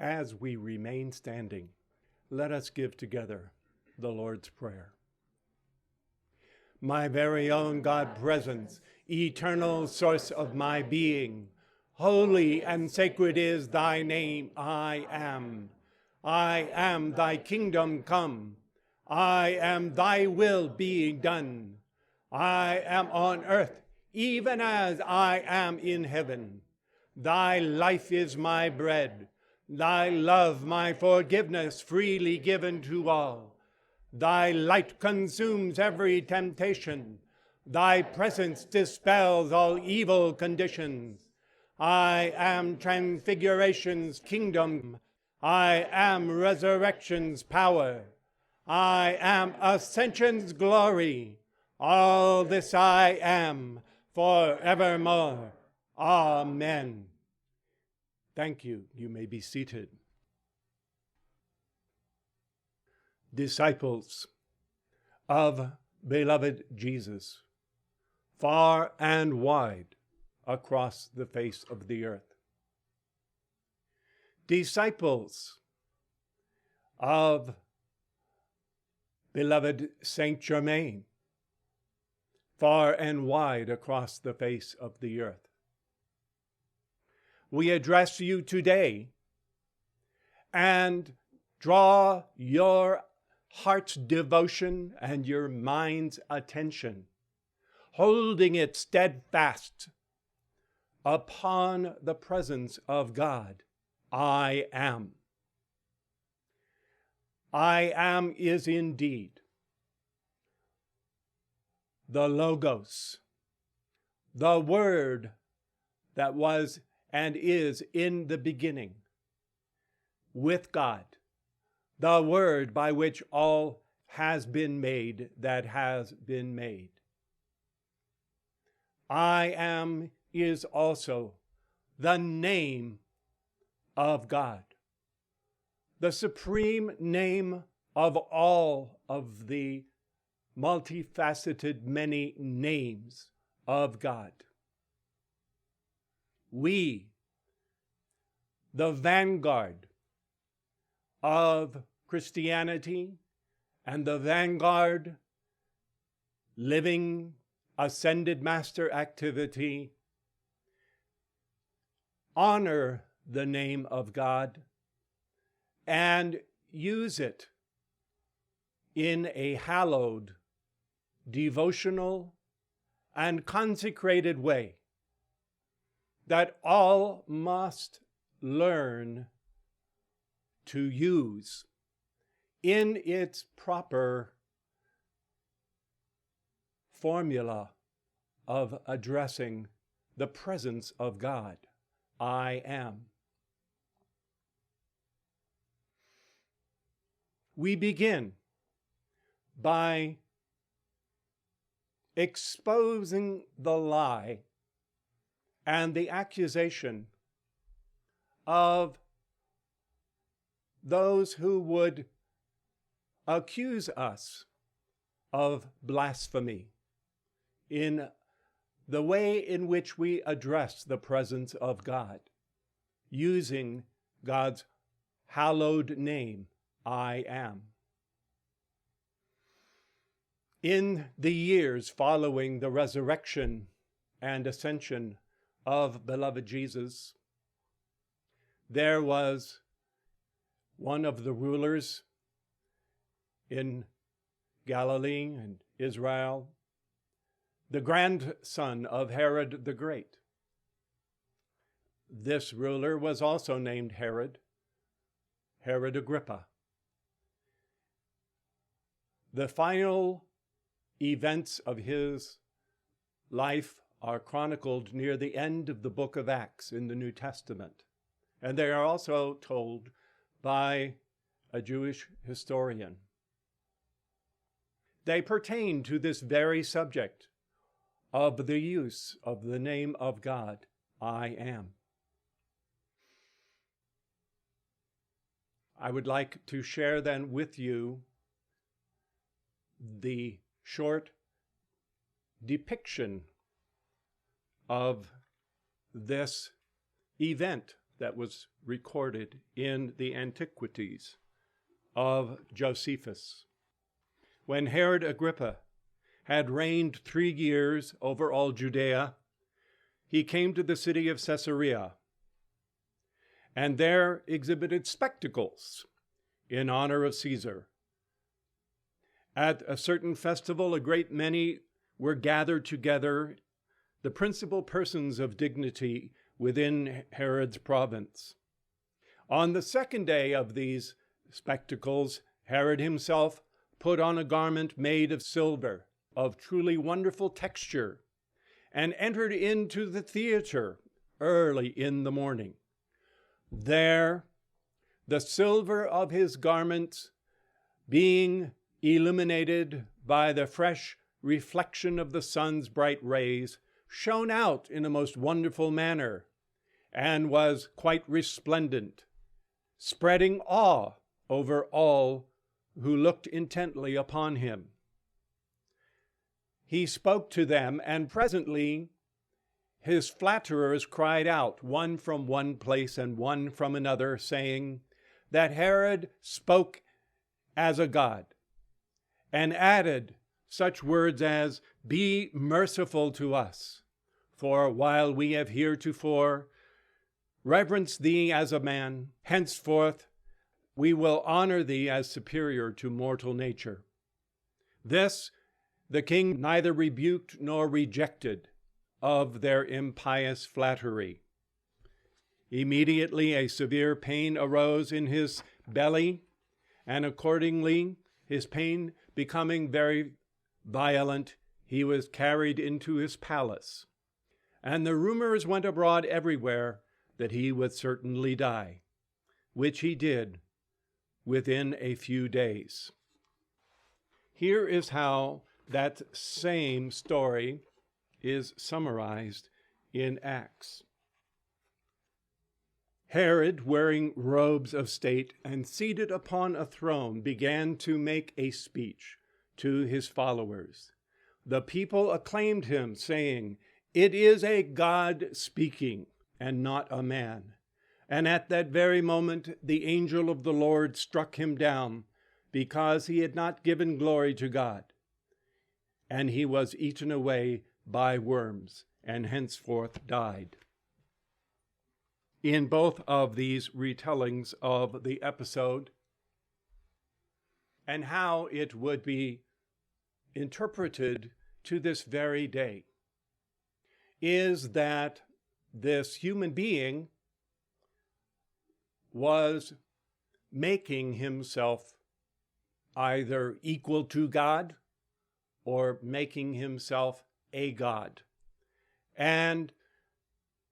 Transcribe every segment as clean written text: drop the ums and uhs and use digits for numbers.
As we remain standing, let us give together the Lord's Prayer. My very own God presence, eternal source of my being, holy and sacred is thy name, I am. I am thy kingdom come. I am thy will being done. I am on earth, even as I am in heaven. Thy life is my bread. Thy love, my forgiveness, freely given to all. Thy light consumes every temptation. Thy presence dispels all evil conditions. I am transfiguration's kingdom. I am resurrection's power. I am ascension's glory. All this I am forevermore. Amen. Thank you. You may be seated. Disciples of beloved Jesus, far and wide across the face of the earth. Disciples of beloved Saint Germain, far and wide across the face of the earth. We address you today and draw your heart's devotion and your mind's attention, holding it steadfast upon the presence of God. I am. I am is indeed the Logos, the Word that was and is in the beginning with God, the Word by which all has been made that has been made. I am is also the name of God, the supreme name of all of the multifaceted many names of God. We, the vanguard of Christianity and the vanguard living ascended master activity, honor the name of God and use it in a hallowed, devotional, and consecrated way that all must learn to use in its proper formula of addressing the presence of God. I am. We begin by exposing the lie and the accusation of those who would accuse us of blasphemy in the way in which we address the presence of God, using God's hallowed name, I am. In the years following the resurrection and ascension of beloved Jesus, there was one of the rulers in Galilee and Israel, the grandson of Herod the Great. This ruler was also named Herod Agrippa. The final events of his life are chronicled near the end of the book of Acts in the New Testament, and they are also told by a Jewish historian. They pertain to this very subject of the use of the name of God, I am. I would like to share then with you the short depiction of this event that was recorded in the Antiquities of Josephus. When Herod Agrippa had reigned 3 years over all Judea, he came to the city of Caesarea, and there exhibited spectacles in honor of Caesar. At a certain festival, a great many were gathered together, the principal persons of dignity within Herod's province. On the second day of these spectacles, Herod himself put on a garment made of silver, of truly wonderful texture, and entered into the theater early in the morning. There, the silver of his garments, being illuminated by the fresh reflection of the sun's bright rays, shone out in a most wonderful manner, and was quite resplendent, spreading awe over all who looked intently upon him. He spoke to them, and presently his flatterers cried out, one from one place and one from another, saying that Herod spoke as a god, and added such words as, "Be merciful to us, for while we have heretofore reverenced thee as a man, henceforth we will honor thee as superior to mortal nature." This the king neither rebuked nor rejected of their impious flattery. Immediately a severe pain arose in his belly, and accordingly, his pain becoming very violent, he was carried into his palace. And the rumors went abroad everywhere that he would certainly die, which he did within a few days. Here is how that same story is summarized in Acts. Herod, wearing robes of state and seated upon a throne, began to make a speech to his followers. The people acclaimed him, saying, "It is a God speaking, and not a man." And at that very moment the angel of the Lord struck him down, because he had not given glory to God. And he was eaten away by worms, and henceforth died. In both of these retellings of the episode, and how it would be interpreted to this very day, is that this human being was making himself either equal to God or making himself a god, and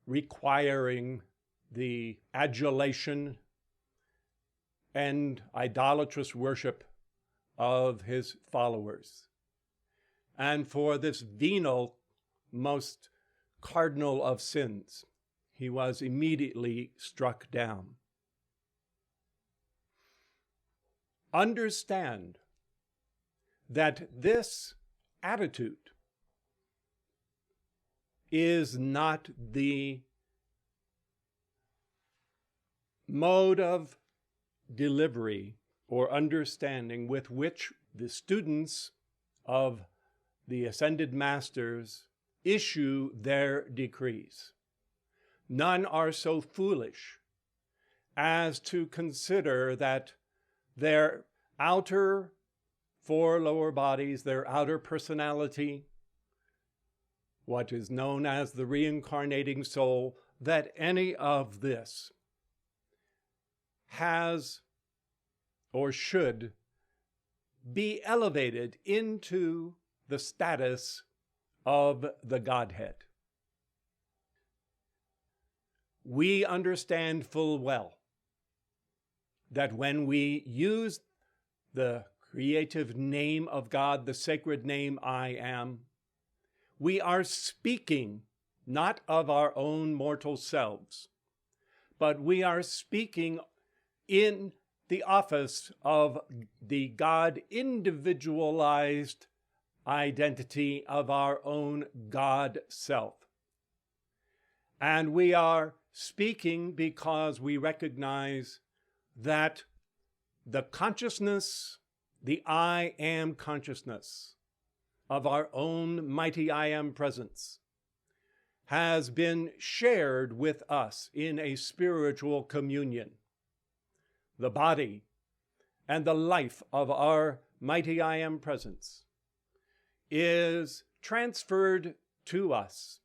requiring the adulation and idolatrous worship of his followers. And for this venal, most cardinal of sins, he was immediately struck down. Understand that this attitude is not the mode of delivery or understanding with which the students of the ascended masters issue their decrees. None are so foolish as to consider that their outer 4 lower bodies, their outer personality, what is known as the reincarnating soul, that any of this has or should be elevated into the status of the Godhead. We understand full well that when we use the creative name of God, the sacred name I am, we are speaking not of our own mortal selves, but we are speaking in the office of the God individualized identity of our own God self. And we are speaking because we recognize that the consciousness, the I am consciousness of our own mighty I am presence has been shared with us in a spiritual communion. The body and the life of our mighty I am presence is transferred to us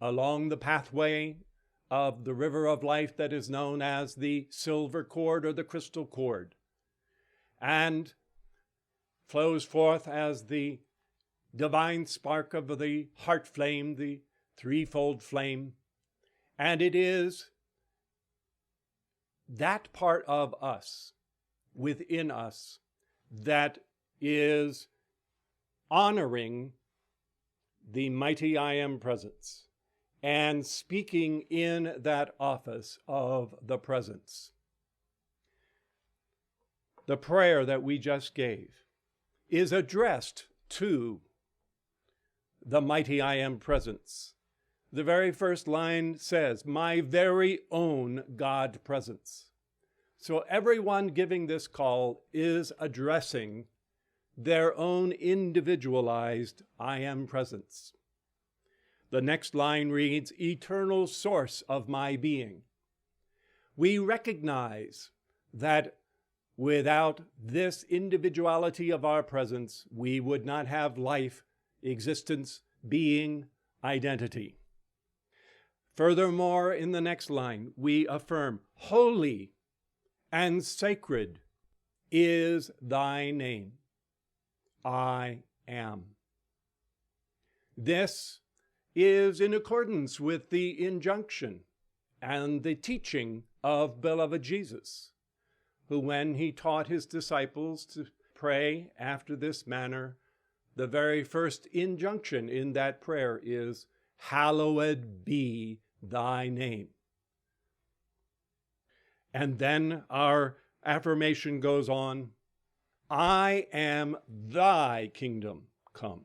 along the pathway of the river of life that is known as the silver cord or the crystal cord, and flows forth as the divine spark of the heart flame, the threefold flame. And it is that part of us, within us, that is honoring the mighty I am presence and speaking in that office of the presence. The prayer that we just gave is addressed to the mighty I am presence. The very first line says, my very own God presence. So everyone giving this call is addressing their own individualized I am presence. The next line reads, eternal source of my being. We recognize that without this individuality of our presence, we would not have life, existence, being, identity. Furthermore, in the next line, we affirm, holy and sacred is thy name. I am. This is in accordance with the injunction and the teaching of beloved Jesus, who, when he taught his disciples to pray after this manner, the very first injunction in that prayer is, hallowed be thy name. And then our affirmation goes on, I am thy kingdom come.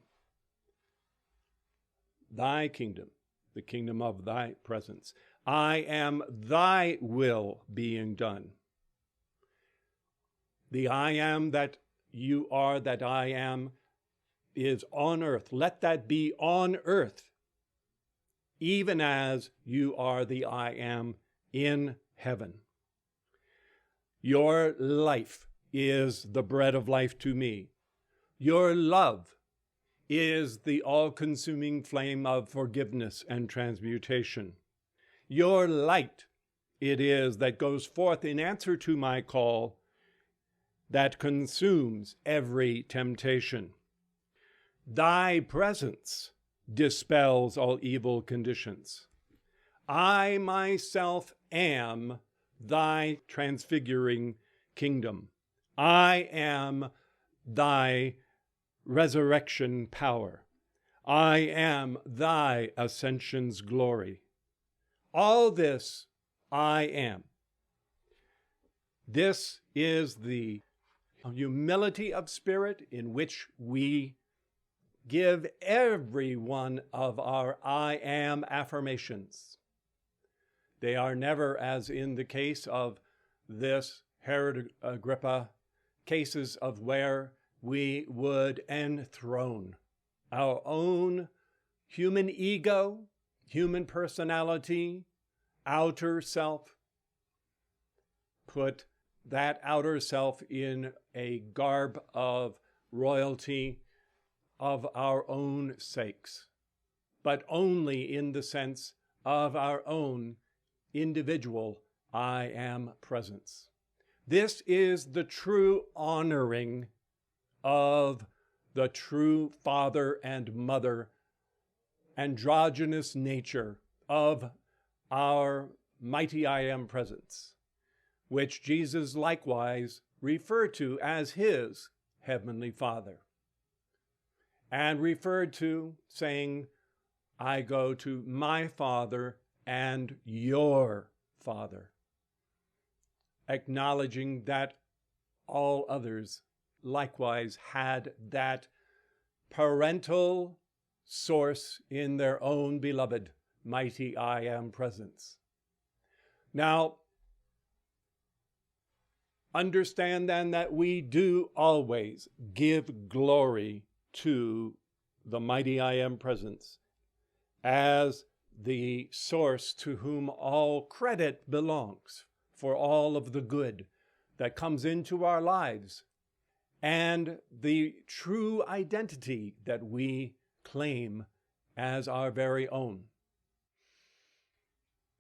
Thy kingdom, the kingdom of thy presence. I am thy will being done. The I am that you are, that I am, is on earth. Let that be on earth, even as you are the I am in heaven. Your life is the bread of life to me. Your love is the all-consuming flame of forgiveness and transmutation. Your light it is that goes forth in answer to my call, that consumes every temptation. Thy presence dispels all evil conditions. I myself am thy transfiguring kingdom. I am thy resurrection power. I am thy ascension's glory. All this I am. This is the humility of spirit in which we give every one of our I am affirmations. They are never, as in the case of this Herod Agrippa, cases of where we would enthrone our own human ego, human personality, outer self, put that outer self in a garb of royalty of our own sakes, but only in the sense of our own individual I am presence. This is the true honoring of the true father and mother, androgynous nature of our mighty I am presence, which Jesus likewise referred to as his heavenly Father, and referred to saying, I go to my Father and your Father, acknowledging that all others likewise had that parental source in their own beloved mighty I am presence. Now, understand then that we do always give glory to the mighty I Am presence as the source to whom all credit belongs for all of the good that comes into our lives and the true identity that we claim as our very own.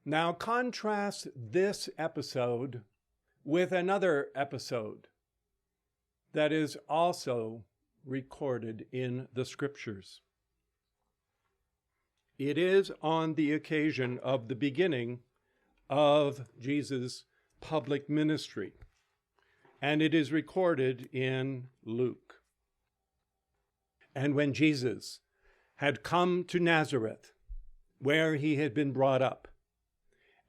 Now contrast this episode with another episode that is also recorded in the scriptures. It is on the occasion of the beginning of Jesus' public ministry, and it is recorded in Luke. And when Jesus had come to Nazareth, where he had been brought up,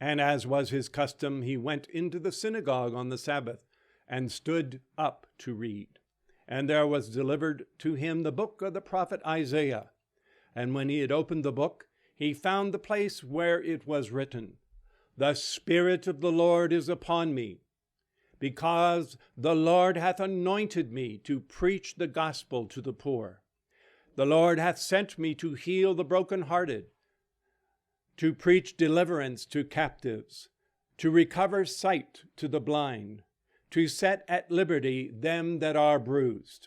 and as was his custom, he went into the synagogue on the Sabbath and stood up to read. And there was delivered to him the book of the prophet Isaiah. And when he had opened the book, he found the place where it was written, "The Spirit of the Lord is upon me, because the Lord hath anointed me to preach the gospel to the poor. The Lord hath sent me to heal the brokenhearted, to preach deliverance to captives, to recover sight to the blind, to set at liberty them that are bruised,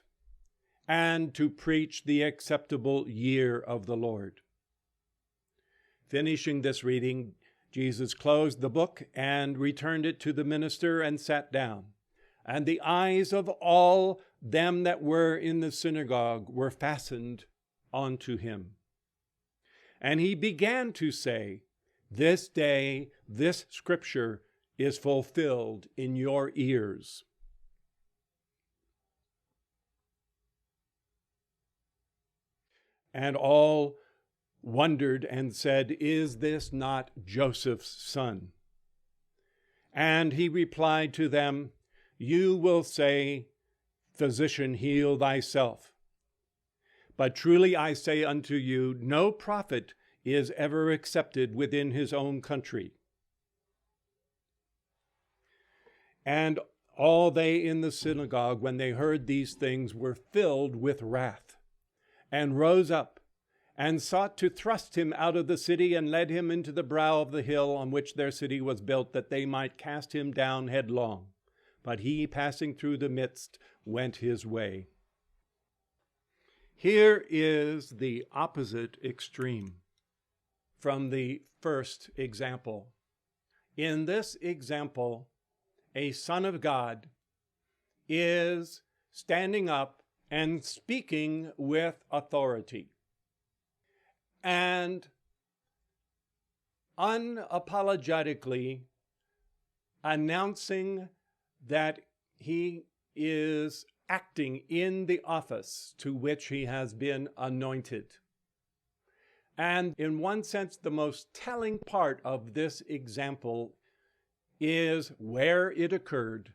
and to preach the acceptable year of the Lord." Finishing this reading, Jesus closed the book and returned it to the minister and sat down. And the eyes of all them that were in the synagogue were fastened onto him. And he began to say, "This day, this scripture is fulfilled in your ears." And all wondered and said, "Is this not Joseph's son?" And he replied to them, "You will say, 'Physician, heal thyself.' But truly I say unto you, no prophet is ever accepted within his own country." And all they in the synagogue, when they heard these things, were filled with wrath, and rose up, and sought to thrust him out of the city, and led him into the brow of the hill on which their city was built, that they might cast him down headlong. But he, passing through the midst, went his way. Here is the opposite extreme from the first example. In this example, a Son of God is standing up and speaking with authority and unapologetically announcing that he is acting in the office to which he has been anointed. And in one sense, the most telling part of this example is where it occurred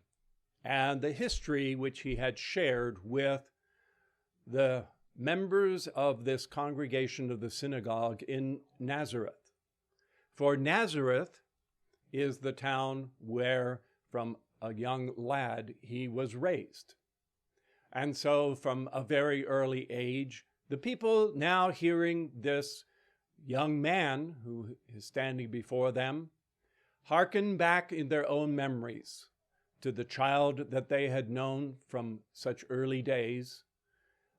and the history which he had shared with the members of this congregation of the synagogue in Nazareth. For Nazareth is the town where, from a young lad, he was raised. And so from a very early age, the people now hearing this young man who is standing before them hearken back in their own memories to the child that they had known from such early days,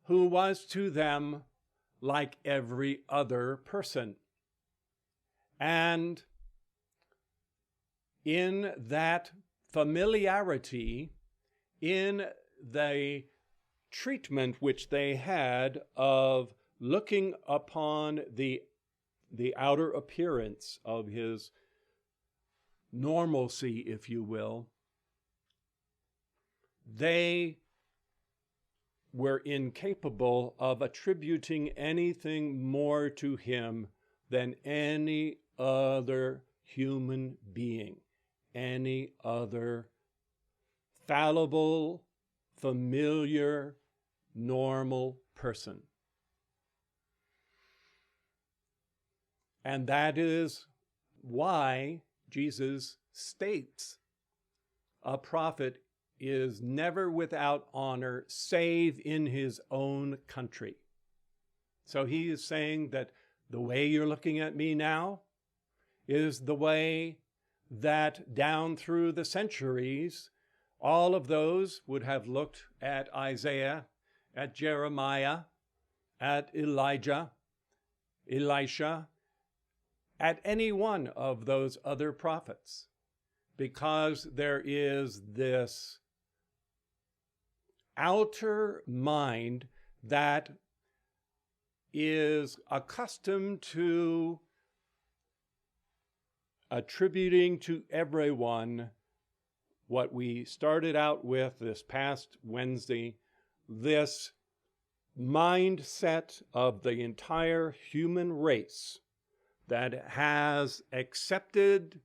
who was to them like every other person. And in that familiarity, in the treatment which they had of looking upon the outer appearance of his normalcy, if you will, they were incapable of attributing anything more to him than any other human being, any other fallible, familiar, normal person. And that is why Jesus states a prophet is never without honor save in his own country. So he is saying that the way you're looking at me now is the way that down through the centuries, all of those would have looked at Isaiah, at Jeremiah, at Elijah, Elisha, at any one of those other prophets, because there is this outer mind that is accustomed to attributing to everyone what we started out with this past Wednesday, this mindset of the entire human race that has accepted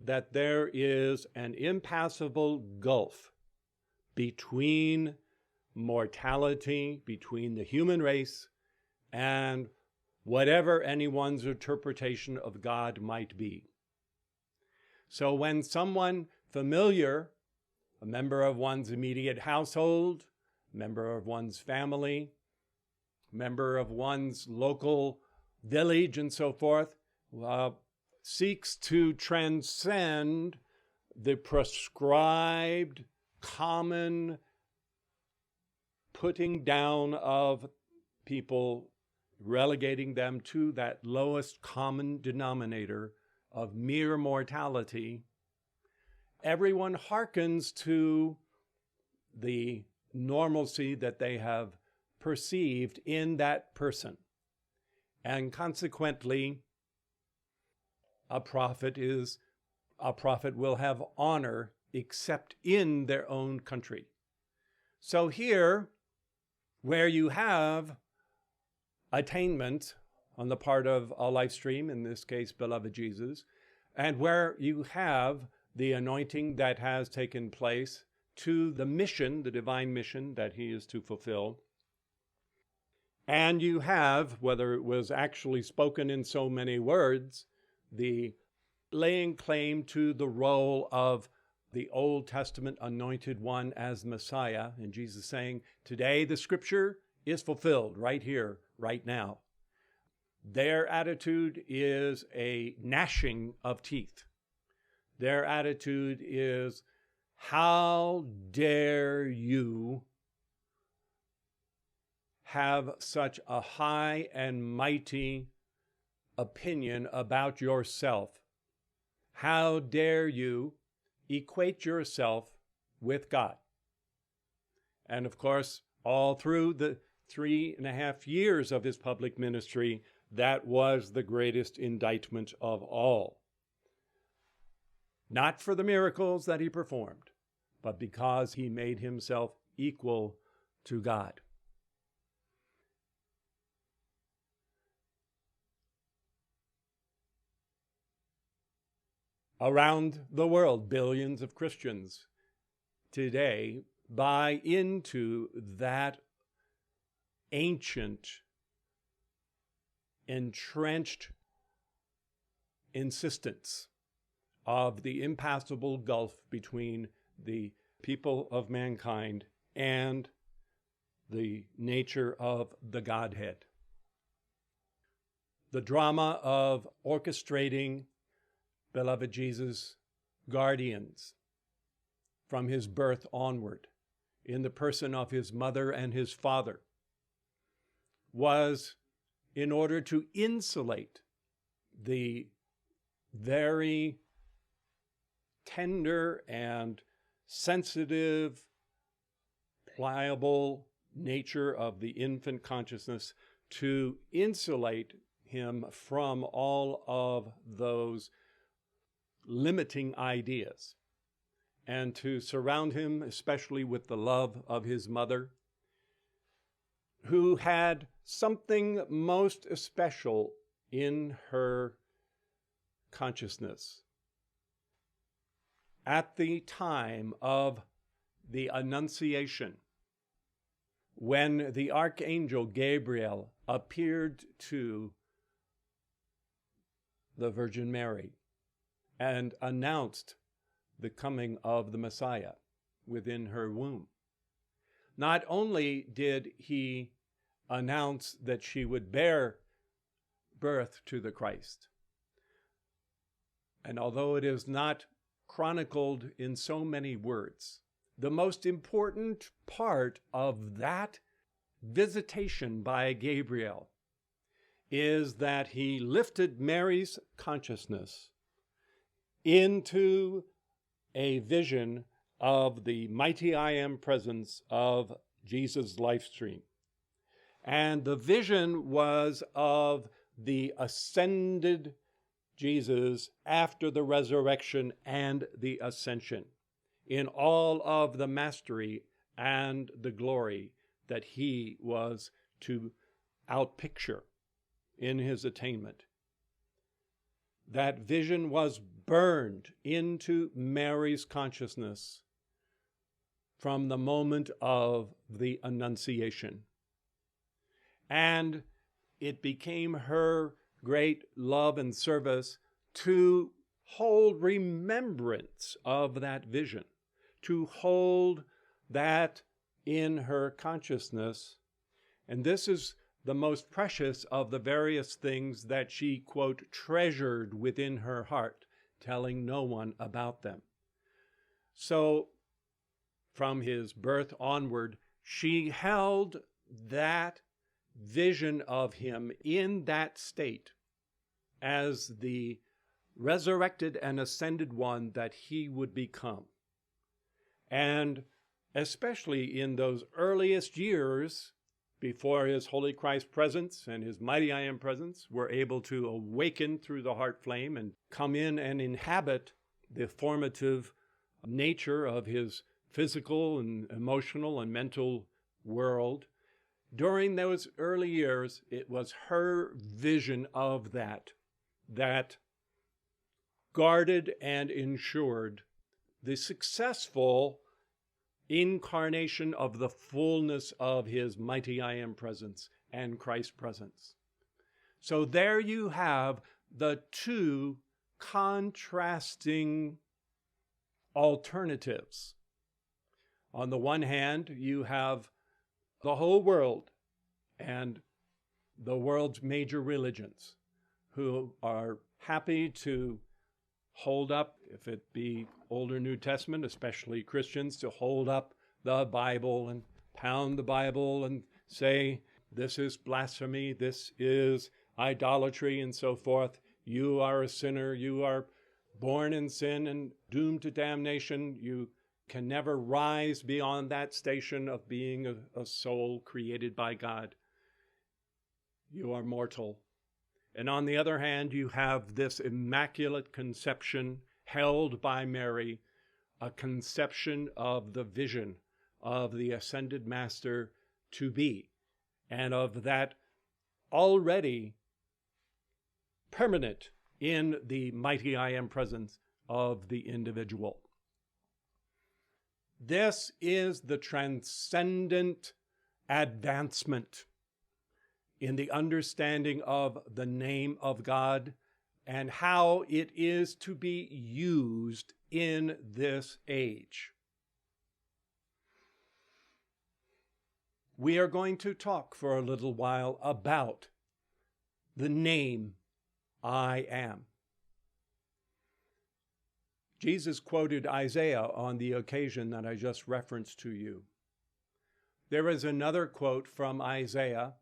that there is an impassable gulf between mortality, between the human race, and whatever anyone's interpretation of God might be. So when someone familiar, a member of one's immediate household, member of one's family, member of one's local village and so forth, seeks to transcend the prescribed common putting down of people, relegating them to that lowest common denominator of mere mortality, everyone hearkens to the normalcy that they have perceived in that person. And consequently, a prophet will have honor except in their own country. So here, where you have attainment on the part of a life stream, in this case, beloved Jesus, and where you have the anointing that has taken place to the mission, the divine mission that he is to fulfill, and you have, whether it was actually spoken in so many words, the laying claim to the role of the Old Testament anointed one as Messiah, and Jesus saying, today the scripture is fulfilled right here, right now. Their attitude is a gnashing of teeth. Their attitude is, how dare you have such a high and mighty opinion about yourself? How dare you equate yourself with God? And of course, all through the 3.5 years of his public ministry, that was the greatest indictment of all. Not for the miracles that he performed, but because he made himself equal to God. Around the world, billions of Christians today buy into that ancient, entrenched insistence of the impassable gulf between the people of mankind and the nature of the Godhead. The drama of orchestrating beloved Jesus' guardians from his birth onward, in the person of his mother and his father, was in order to insulate the very tender and sensitive, pliable nature of the infant consciousness, to insulate him from all of those limiting ideas, and to surround him especially with the love of his mother, who had something most especial in her consciousness. At the time of the Annunciation, when the archangel Gabriel appeared to the Virgin Mary and announced the coming of the Messiah within her womb. Not only did he announce that she would bear birth to the Christ, and although it is not chronicled in so many words, the most important part of that visitation by Gabriel is that he lifted Mary's consciousness into a vision of the mighty I Am presence of Jesus' life stream. And the vision was of the ascended Jesus after the resurrection and the ascension, in all of the mastery and the glory that he was to outpicture in his attainment. That vision was burned into Mary's consciousness from the moment of the Annunciation. And it became her great love and service to hold remembrance of that vision, to hold that in her consciousness. And this is the most precious of the various things that she, quote, treasured within her heart, telling no one about them. So from his birth onward, she held that vision of him in that state as the resurrected and ascended one that he would become. And especially in those earliest years before his Holy Christ presence and his mighty I Am presence were able to awaken through the heart flame and come in and inhabit the formative nature of his physical and emotional and mental world. During those early years, it was her vision of that guarded and ensured the successful incarnation of the fullness of his mighty I Am presence and Christ's presence. So there you have the two contrasting alternatives. On the one hand, you have the whole world and the world's major religions who are happy to hold up, if it be Old or New Testament, especially Christians, to hold up the Bible and pound the Bible and say, this is blasphemy, this is idolatry, and so forth. You are a sinner, you are born in sin and doomed to damnation. You can never rise beyond that station of being a soul created by God. You are mortal. And on the other hand, you have this immaculate conception held by Mary, a conception of the vision of the ascended Master to be, and of that already permanent in the mighty I Am presence of the individual. This is the transcendent advancement in the understanding of the name of God and how it is to be used in this age. We are going to talk for a little while about the name I Am. Jesus quoted Isaiah on the occasion that I just referenced to you. There is another quote from Isaiah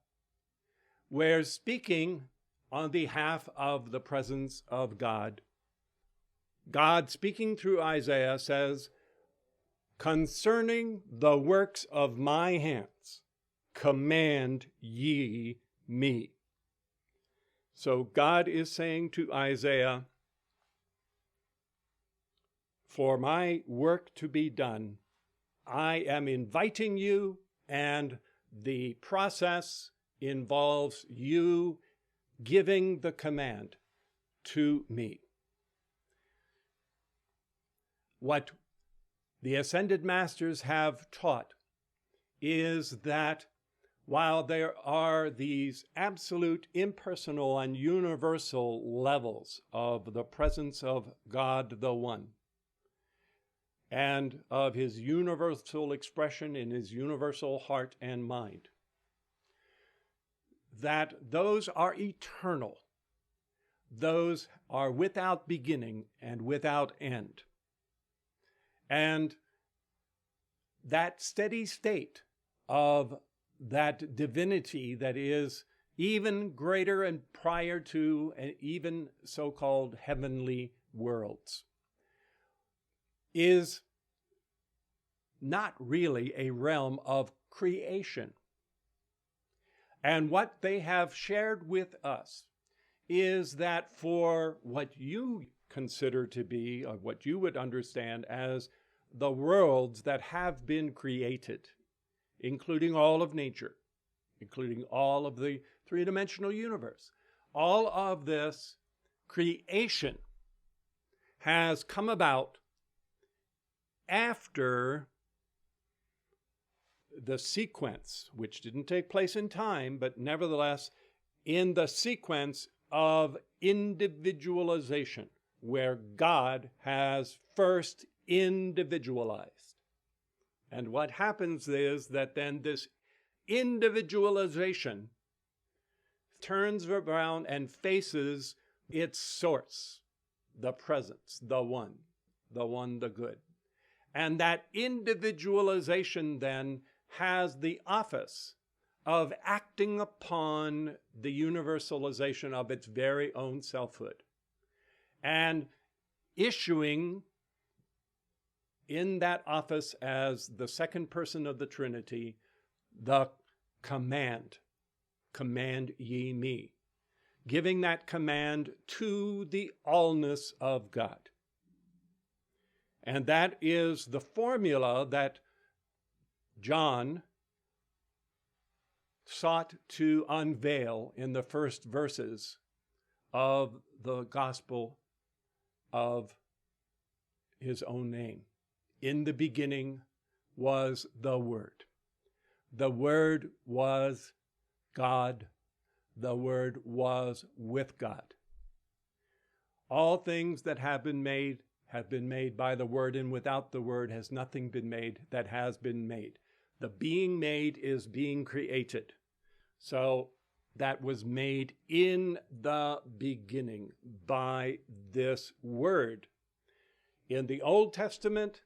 where, speaking on behalf of the presence of God, God, speaking through Isaiah, says, "Concerning the works of my hands, command ye me." So God is saying to Isaiah, for my work to be done, I am inviting you, and the process involves you giving the command to me. What the Ascended Masters have taught is that while there are these absolute impersonal and universal levels of the presence of God the One and of his universal expression in his universal heart and mind, that those are eternal. Those are without beginning and without end. And that steady state of that divinity that is even greater and prior to and even so-called heavenly worlds is not really a realm of creation. And what they have shared with us is that for what you consider to be, or what you would understand as the worlds that have been created, including all of nature, including all of the three-dimensional universe, all of this creation has come about after the sequence, which didn't take place in time, but nevertheless in the sequence of individualization, where God has first individualized. And what happens is that then this individualization turns around and faces its source, the presence, the one, the good. And that individualization then has the office of acting upon the universalization of its very own selfhood and issuing in that office as the second person of the Trinity the command ye me, giving that command to the allness of God. And that is the formula that John sought to unveil in the first verses of the gospel of his own name. In the beginning was the Word. The Word was God. The Word was with God. All things that have been made by the Word, and without the Word has nothing been made that has been made. The being made is being created. So that was made in the beginning by this Word. In the Old Testament,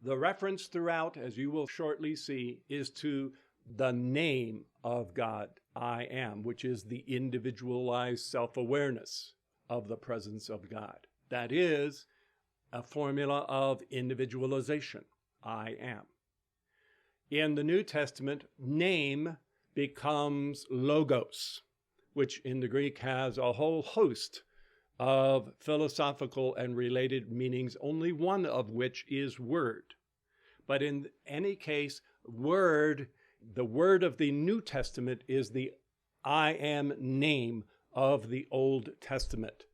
the reference throughout, as you will shortly see, is to the name of God, I am, which is the individualized self-awareness of the presence of God. That is a formula of individualization, I am. In the New Testament, name becomes logos, which in the Greek has a whole host of philosophical and related meanings, only one of which is word. But in any case, word, the word of the New Testament is the I am name of the Old Testament.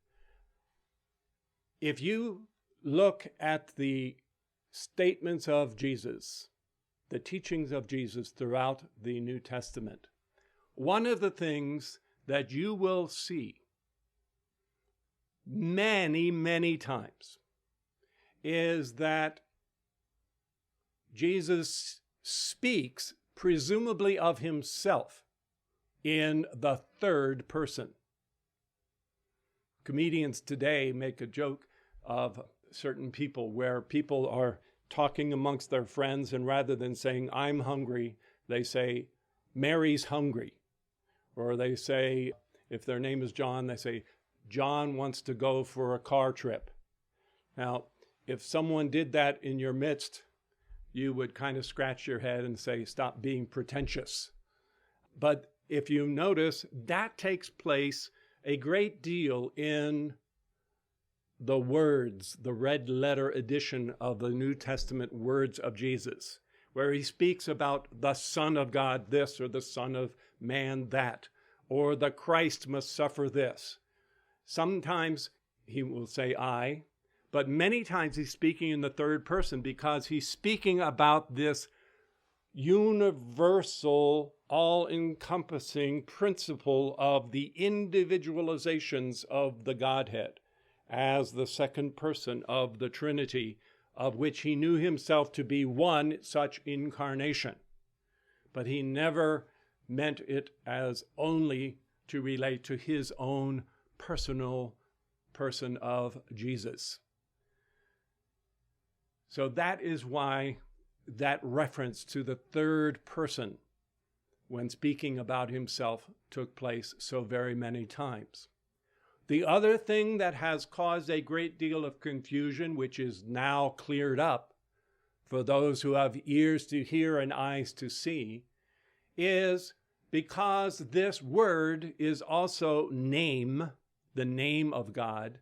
If you look at the statements of Jesus, the teachings of Jesus throughout the New Testament, one of the things that you will see many, many times is that Jesus speaks presumably of himself in the third person. Comedians today make a joke of certain people where people are talking amongst their friends, and rather than saying, I'm hungry, they say, Mary's hungry. Or they say, if their name is John, they say, John wants to go for a car trip. Now, if someone did that in your midst, you would kind of scratch your head and say, stop being pretentious. But if you notice, that takes place a great deal in the words, the red letter edition of the New Testament words of Jesus, where he speaks about the Son of God this, or the Son of Man that, or the Christ must suffer this. Sometimes he will say I, but many times he's speaking in the third person because he's speaking about this universal all-encompassing principle of the individualizations of the Godhead as the second person of the Trinity, of which he knew himself to be one such incarnation. But he never meant it as only to relate to his own personal person of Jesus. So that is why that reference to the third person when speaking about himself took place so very many times. The other thing that has caused a great deal of confusion, which is now cleared up for those who have ears to hear and eyes to see, is because this word is also name, the name of God,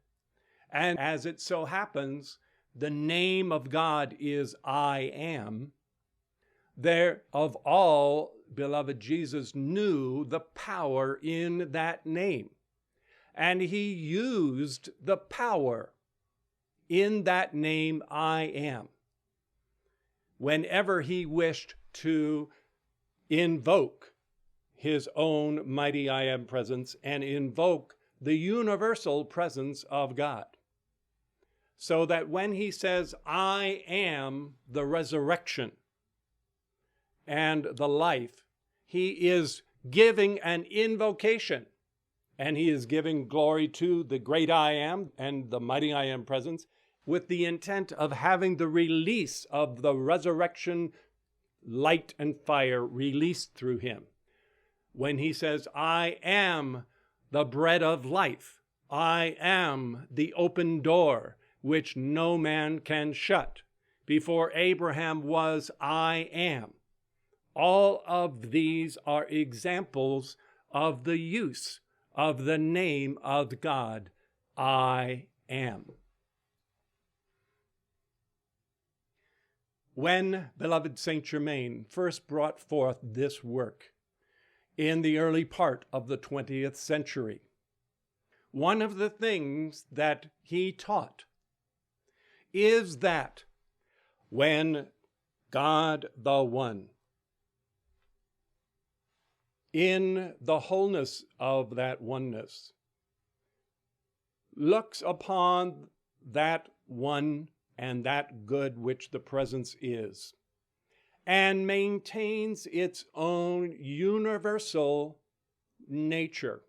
and as it so happens, the name of God is I am. There, of all, beloved, Jesus knew the power in that name. And he used the power in that name, I am, whenever he wished to invoke his own mighty I am presence and invoke the universal presence of God. So that when he says, I am the resurrection and the life, he is giving an invocation, and he is giving glory to the great I am and the mighty I am presence with the intent of having the release of the resurrection light and fire released through him. When he says, I am the bread of life, I am the open door which no man can shut. Before Abraham was, I am. All of these are examples of the use of the name of God, I am. When, beloved Saint Germain first brought forth this work in the early part of the 20th century, one of the things that he taught is that when God the One, in the wholeness of that oneness, looks upon that one and that good which the presence is, and maintains its own universal nature,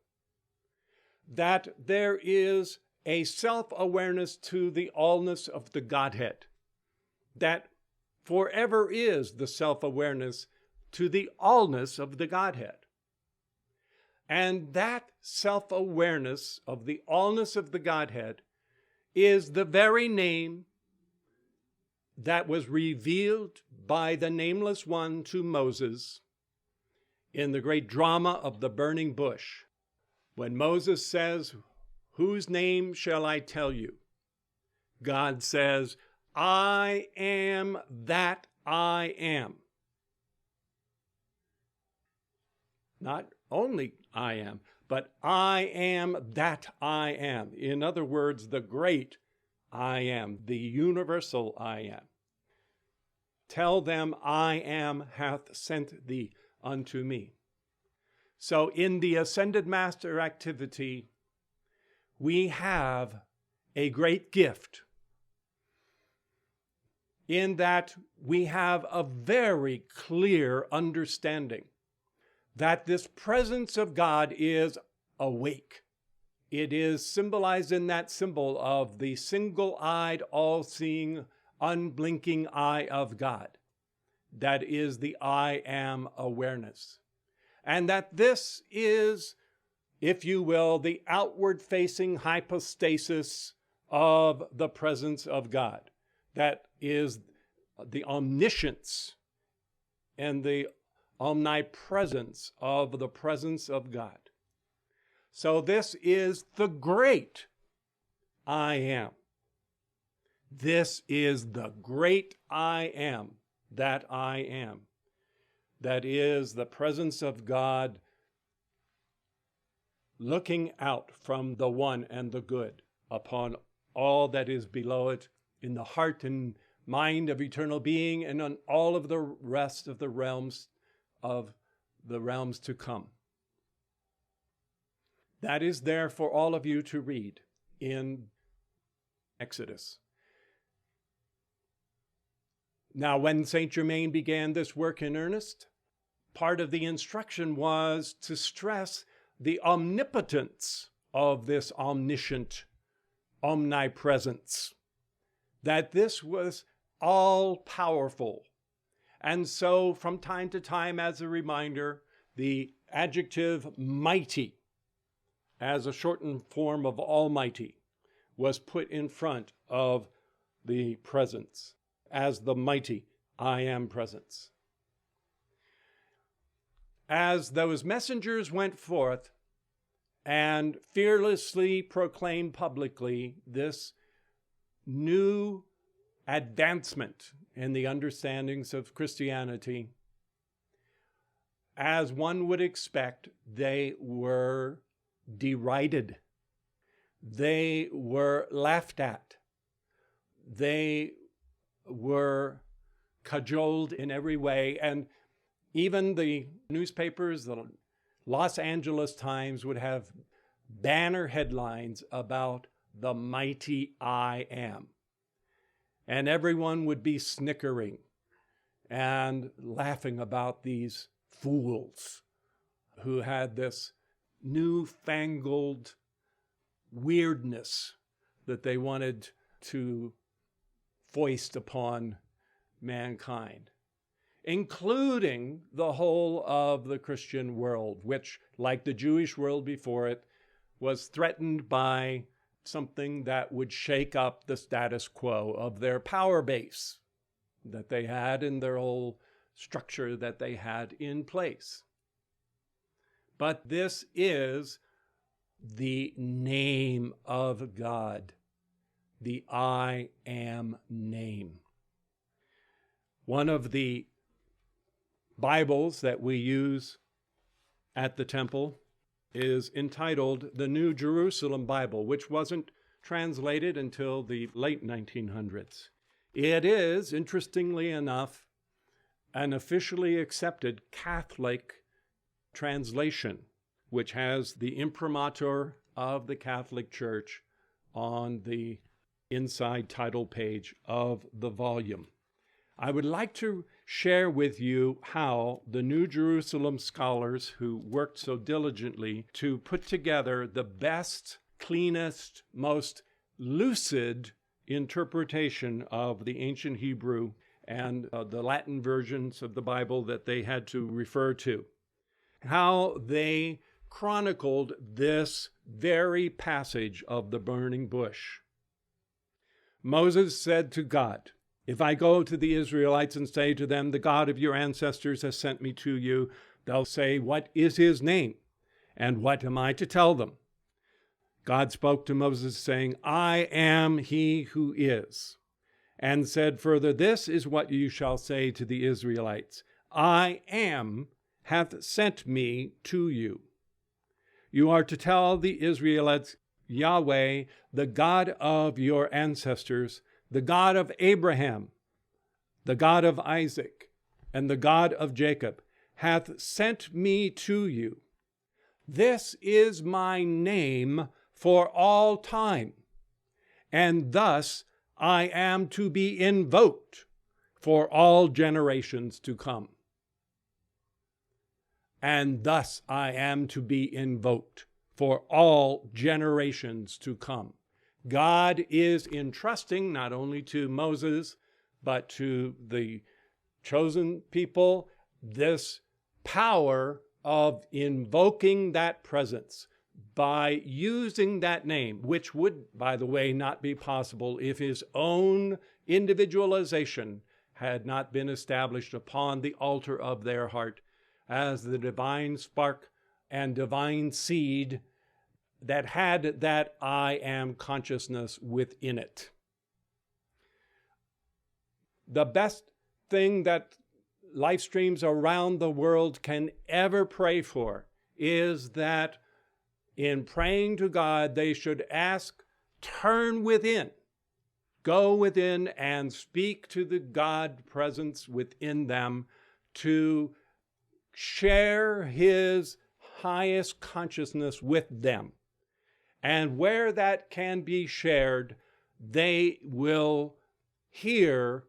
that there is a self-awareness to the allness of the Godhead, that forever is the self-awareness to the allness of the Godhead. And that self-awareness of the allness of the Godhead is the very name that was revealed by the Nameless One to Moses in the great drama of the burning bush. When Moses says, whose name shall I tell you? God says, I am that I am. Not only I am, but I am that I am. In other words, the great I am, the universal I am. Tell them I am hath sent thee unto me. So in the Ascended Master activity, we have a great gift in that we have a very clear understanding that this presence of God is awake. It is symbolized in that symbol of the single-eyed, all-seeing, unblinking eye of God. That is the I am awareness. And that this is, if you will, the outward-facing hypostasis of the presence of God. That is the omniscience and the omnipresence of the presence of God. So this is the great I am. This is the great I am, that I am. That is the presence of God looking out from the one and the good upon all that is below it in the heart and mind of eternal being and on all of the rest of the realms of the realms to come. That is there for all of you to read in Exodus. Now, when Saint Germain began this work in earnest, part of the instruction was to stress the omnipotence of this omniscient omnipresence, that this was all-powerful. And so, from time to time, as a reminder, the adjective mighty, as a shortened form of almighty, was put in front of the presence as the mighty I am presence. As those messengers went forth and fearlessly proclaimed publicly this new advancement in the understandings of Christianity, as one would expect, they were derided. They were laughed at. They were cajoled in every way. And even the newspapers, the Los Angeles Times, would have banner headlines about the mighty I am. And everyone would be snickering and laughing about these fools who had this newfangled weirdness that they wanted to foist upon mankind, including the whole of the Christian world, which, like the Jewish world before it, was threatened by something that would shake up the status quo of their power base that they had in their whole structure that they had in place. But this is the name of God, the I am name. One of the Bibles that we use at the temple is entitled the New Jerusalem Bible, which wasn't translated until the late 1900s. It is, interestingly enough, an officially accepted Catholic translation, which has the imprimatur of the Catholic Church on the inside title page of the volume. I would like to share with you how the New Jerusalem scholars who worked so diligently to put together the best, cleanest, most lucid interpretation of the ancient Hebrew and the Latin versions of the Bible that they had to refer to, how they chronicled this very passage of the burning bush. Moses said to God, "If I go to the Israelites and say to them, 'The God of your ancestors has sent me to you,' they'll say, 'What is his name? And what am I to tell them?' God spoke to Moses, saying, 'I am he who is,' and said further, 'This is what you shall say to the Israelites, I am hath sent me to you. You are to tell the Israelites, Yahweh, the God of your ancestors, the God of Abraham, the God of Isaac, and the God of Jacob, hath sent me to you. This is my name for all time, and thus I am to be invoked for all generations to come. And thus I am to be invoked for all generations to come." God is entrusting not only to Moses, but to the chosen people, this power of invoking that presence by using that name, which would, by the way, not be possible if his own individualization had not been established upon the altar of their heart as the divine spark and divine seed that had that I am consciousness within it. The best thing that life streams around the world can ever pray for is that in praying to God, they should ask, turn within, go within and speak to the God presence within them to share his highest consciousness with them. And where that can be shared, they will hear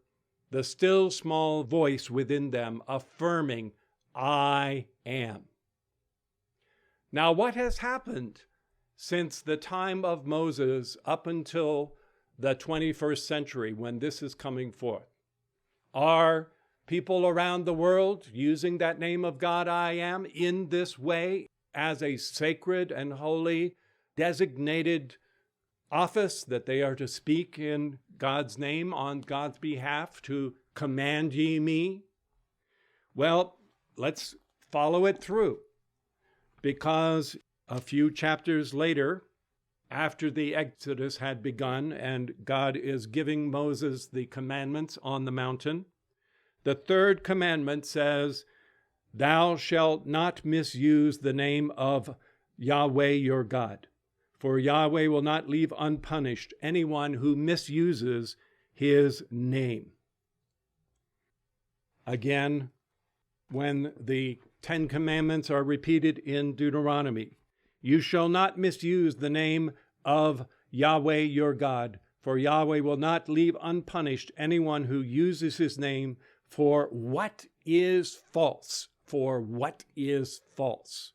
the still small voice within them affirming, I am. Now, what has happened since the time of Moses up until the 21st century when this is coming forth? Are people around the world using that name of God, I am, in this way as a sacred and holy designated office that they are to speak in God's name on God's behalf to command ye me? Well, let's follow it through, because a few chapters later, after the Exodus had begun and God is giving Moses the commandments on the mountain, the third commandment says, thou shalt not misuse the name of Yahweh your God, for Yahweh will not leave unpunished anyone who misuses his name. Again, when the Ten Commandments are repeated in Deuteronomy, you shall not misuse the name of Yahweh your God, for Yahweh will not leave unpunished anyone who uses his name for what is false. For what is false.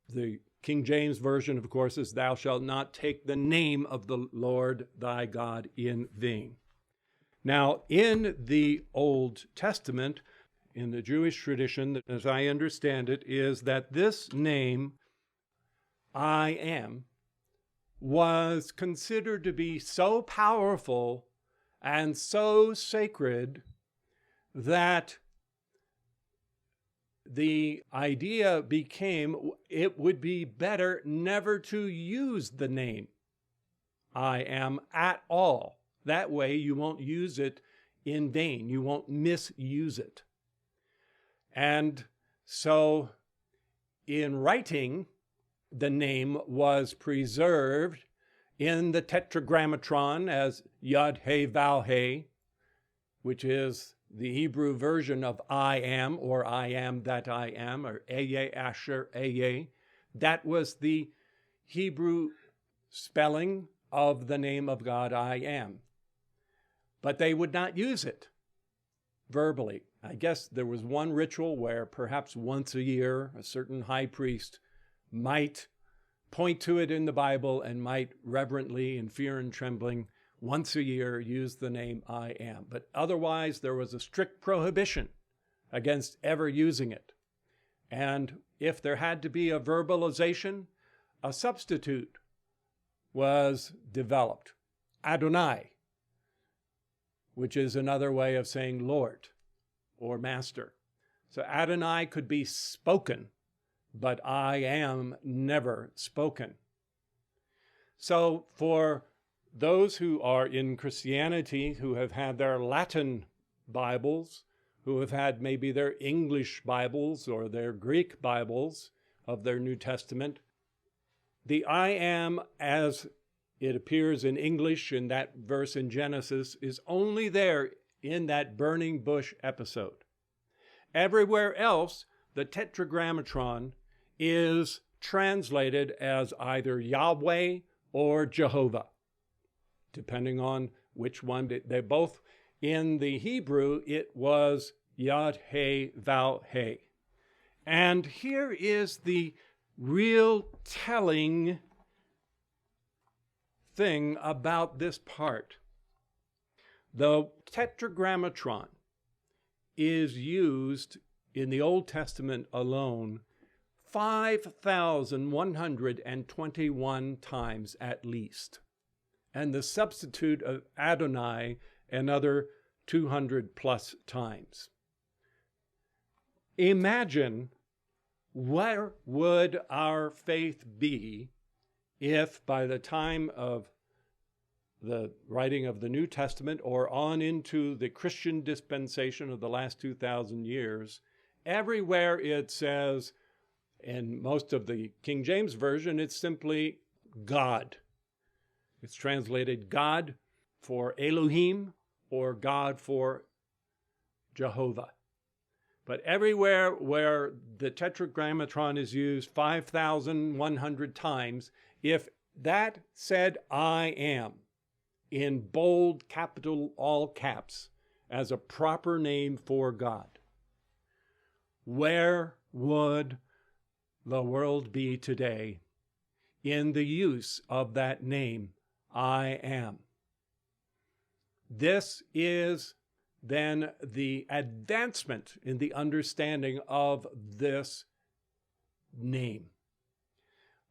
The King James Version, of course, is thou shalt not take the name of the Lord thy God in vain. Now, in the Old Testament, in the Jewish tradition, as I understand it, is that this name, I am, was considered to be so powerful and so sacred that the idea became it would be better never to use the name I am at all. That way you won't use it in vain. You won't misuse it. And so in writing, the name was preserved in the Tetragrammaton as Yod He Vav He, which is the Hebrew version of I am, or I am that I am, or Eye Asher Eye. That was the Hebrew spelling of the name of God, I am. But they would not use it verbally. I guess there was one ritual where perhaps once a year a certain high priest might point to it in the Bible and might reverently, in fear and trembling, once a year use the name I am. But otherwise, there was a strict prohibition against ever using it. And if there had to be a verbalization, a substitute was developed, Adonai, which is another way of saying Lord or Master. So Adonai could be spoken, but I am never spoken. So for those who are in Christianity, who have had their Latin Bibles, who have had maybe their English Bibles or their Greek Bibles of their New Testament, the I am, as it appears in English in that verse in Genesis, is only there in that burning bush episode. Everywhere else, the Tetragrammaton is translated as either Yahweh or Jehovah, depending on which one. They both, in the Hebrew, it was Yod He Vav He. And here is the real telling thing about this part. The Tetragrammaton is used in the Old Testament alone 5,121 times at least. And the substitute of Adonai another 200 plus times. Imagine where would our faith be if by the time of the writing of the New Testament or on into the Christian dispensation of the last 2,000 years, everywhere it says, in most of the King James Version, it's simply God. It's translated God for Elohim or God for Jehovah. But everywhere where the tetragrammaton is used 5,100 times, if that said I am in bold, capital, all caps, as a proper name for God, where would the world be today in the use of that name, I am? This is then the advancement in the understanding of this name.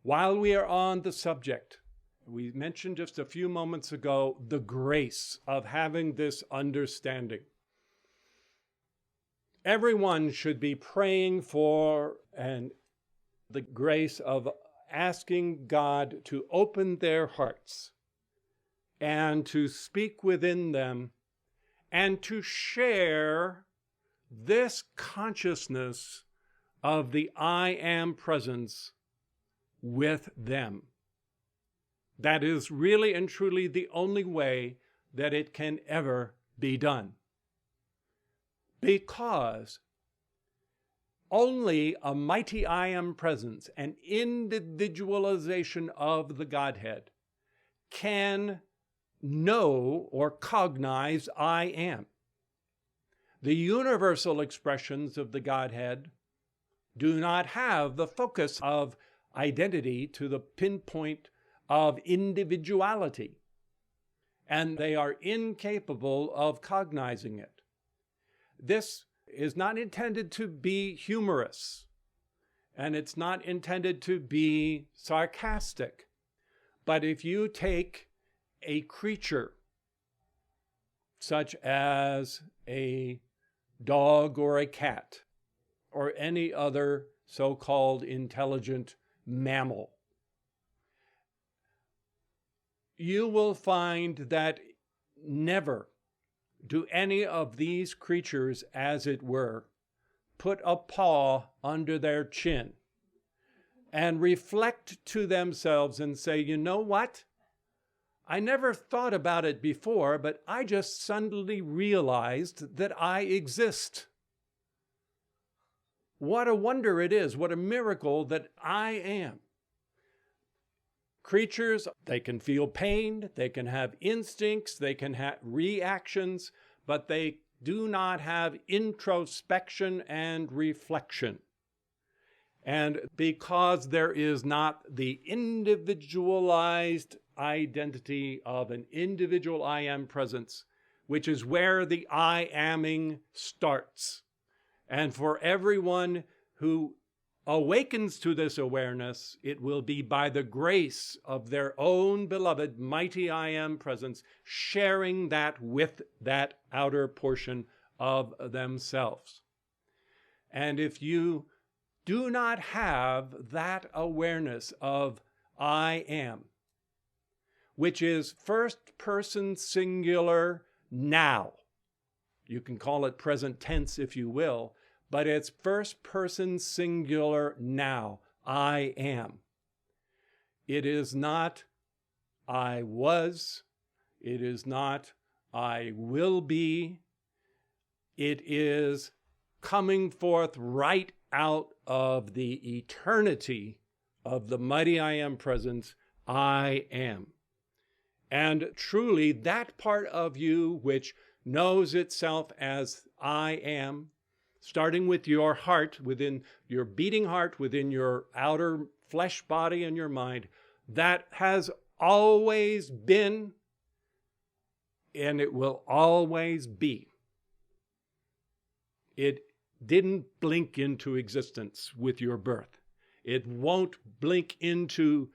While we are on the subject, we mentioned just a few moments ago the grace of having this understanding. Everyone should be praying for the grace of asking God to open their hearts and to speak within them and to share this consciousness of the I am presence with them. That is really and truly the only way that it can ever be done. Because only a mighty I am presence, an individualization of the Godhead, can know or cognize I am. The universal expressions of the Godhead do not have the focus of identity to the pinpoint of individuality, and they are incapable of cognizing it. This is not intended to be humorous, and it's not intended to be sarcastic. But if you take a creature such as a dog or a cat or any other so-called intelligent mammal, you will find that never do any of these creatures, as it were, put a paw under their chin and reflect to themselves and say, you know what? I never thought about it before, but I just suddenly realized that I exist. What a wonder it is, what a miracle that I am. Creatures, they can feel pain, they can have instincts, they can have reactions, but they do not have introspection and reflection. And because there is not the individualized identity of an individual I am presence, which is where the I aming starts. And for everyone who awakens to this awareness, it will be by the grace of their own beloved mighty I am presence, sharing that with that outer portion of themselves. And if you do not have that awareness of I am, which is first person singular now, you can call it present tense if you will, but it's first person singular now, I am. It is not I was, it is not I will be, it is coming forth right out of the eternity of the mighty I am presence, I am. And truly that part of you which knows itself as I am, starting with your heart, within your beating heart, within your outer flesh body and your mind, that has always been, and it will always be. It didn't blink into existence with your birth. It won't blink into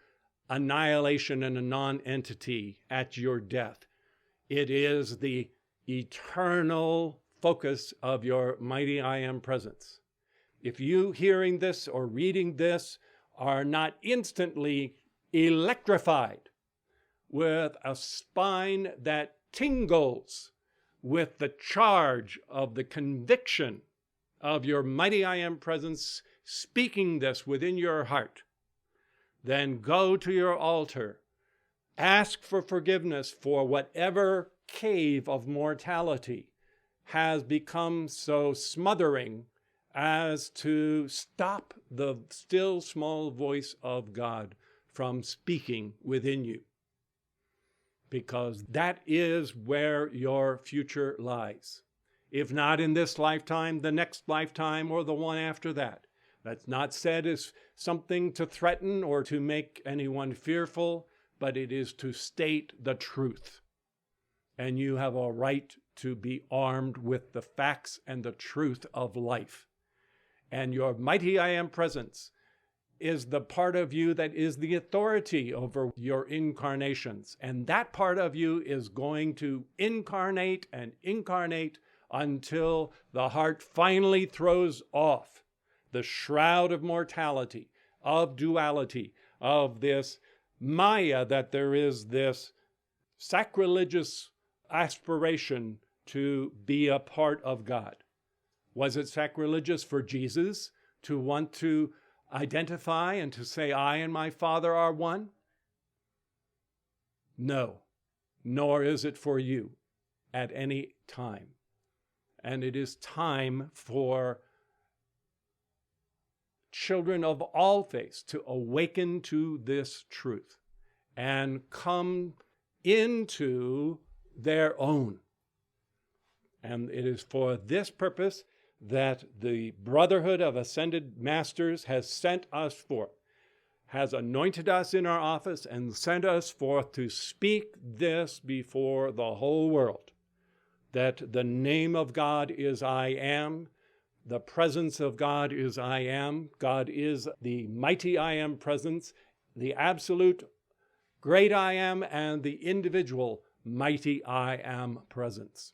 annihilation and a non-entity at your death. It is the eternal focus of your mighty I am presence. If you hearing this or reading this are not instantly electrified with a spine that tingles with the charge of the conviction of your mighty I am presence speaking this within your heart, then go to your altar, ask for forgiveness for whatever cave of mortality has become so smothering as to stop the still small voice of God from speaking within you, because that is where your future lies. If not in this lifetime, the next lifetime, or the one after that. That's not said as something to threaten or to make anyone fearful, but it is to state the truth. And you have a right to be armed with the facts and the truth of life. And your mighty I am presence is the part of you that is the authority over your incarnations. And that part of you is going to incarnate and incarnate until the heart finally throws off the shroud of mortality, of duality, of this Maya, that there is this sacrilegious aspiration to be a part of God. Was it sacrilegious for Jesus to want to identify and to say, I and my Father are one? No, nor is it for you at any time. And it is time for children of all faiths to awaken to this truth and come into their own. And it is for this purpose that the Brotherhood of Ascended Masters has sent us forth, has anointed us in our office and sent us forth to speak this before the whole world, that the name of God is I am, the presence of God is I am, God is the mighty I am presence, the absolute great I am, and the individual mighty I am presence.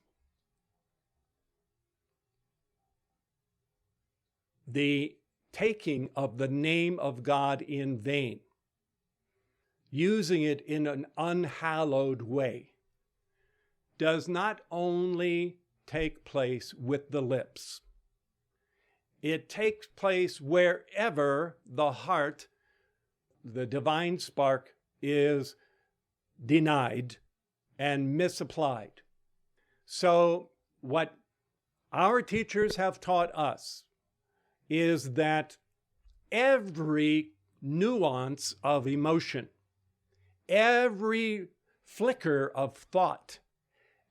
The taking of the name of God in vain, using it in an unhallowed way, does not only take place with the lips. It takes place wherever the heart, the divine spark, is denied and misapplied. So what our teachers have taught us is that every nuance of emotion, every flicker of thought,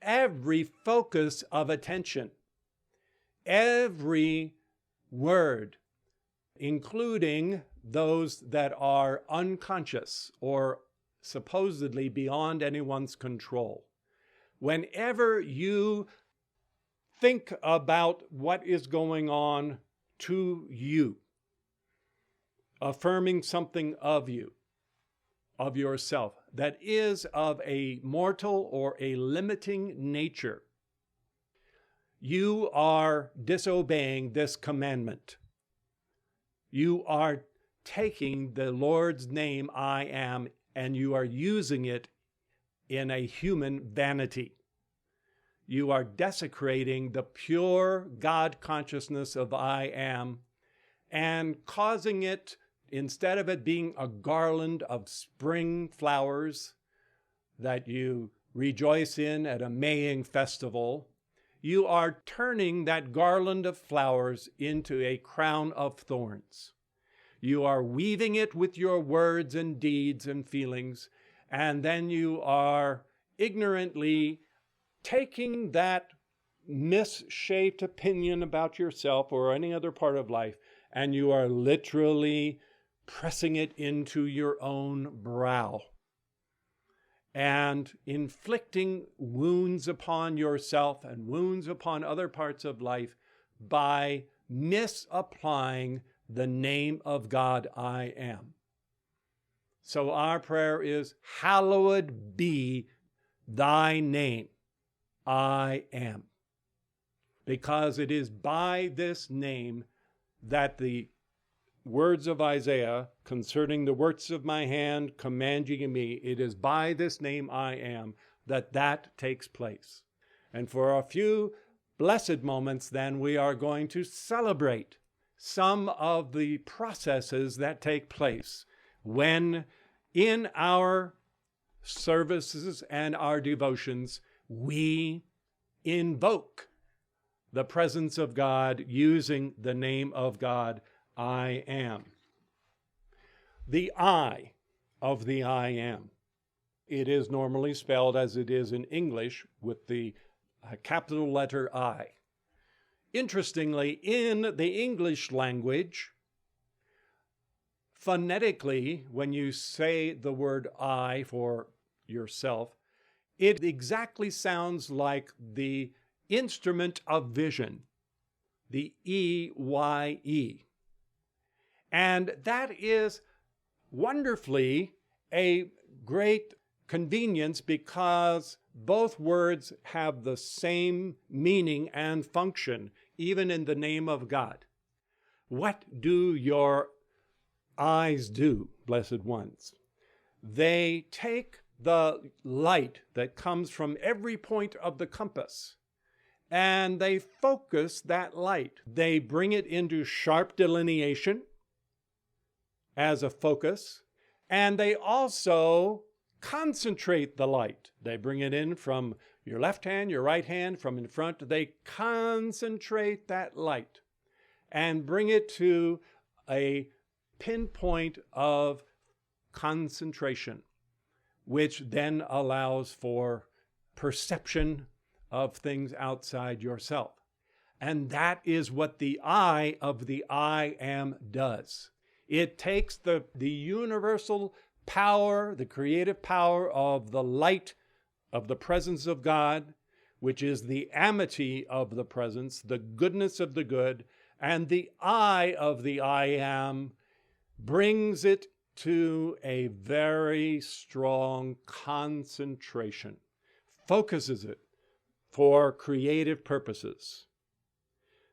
every focus of attention, every word, including those that are unconscious or supposedly beyond anyone's control. Whenever you think about what is going on to you, affirming something of you, of yourself, that is of a mortal or a limiting nature, you are disobeying this commandment. You are taking the Lord's name, I am, and you are using it in a human vanity. You are desecrating the pure God consciousness of I am and causing it, instead of it being a garland of spring flowers that you rejoice in at a Maying festival, you are turning that garland of flowers into a crown of thorns. You are weaving it with your words and deeds and feelings, and then you are ignorantly taking that misshaped opinion about yourself or any other part of life, and you are literally pressing it into your own brow and inflicting wounds upon yourself and wounds upon other parts of life by misapplying the name of God, I am. So our prayer is, hallowed be thy name, I am. Because it is by this name that the words of Isaiah concerning the works of my hand command ye me, it is by this name I am that takes place. And for a few blessed moments then we are going to celebrate some of the processes that take place when in our services and our devotions we invoke the presence of God using the name of God, I am. The I of the I am. It is normally spelled as it is in English with the capital letter I. Interestingly, in the English language, phonetically, when you say the word I for yourself, it exactly sounds like the instrument of vision, the E-Y-E. And that is wonderfully a great convenience because both words have the same meaning and function, even in the name of God. What do your eyes do, blessed ones? They take the light that comes from every point of the compass and they focus that light. They bring it into sharp delineation as a focus, and they also concentrate the light. They bring it in from your left hand, your right hand, from in front. They concentrate that light and bring it to a pinpoint of concentration, which then allows for perception of things outside yourself. And that is what the I of the I am does. It takes the universal power, the creative power of the light of the presence of God, which is the amity of the presence, the goodness of the good, and the I of the I am brings it to a very strong concentration, focuses it for creative purposes.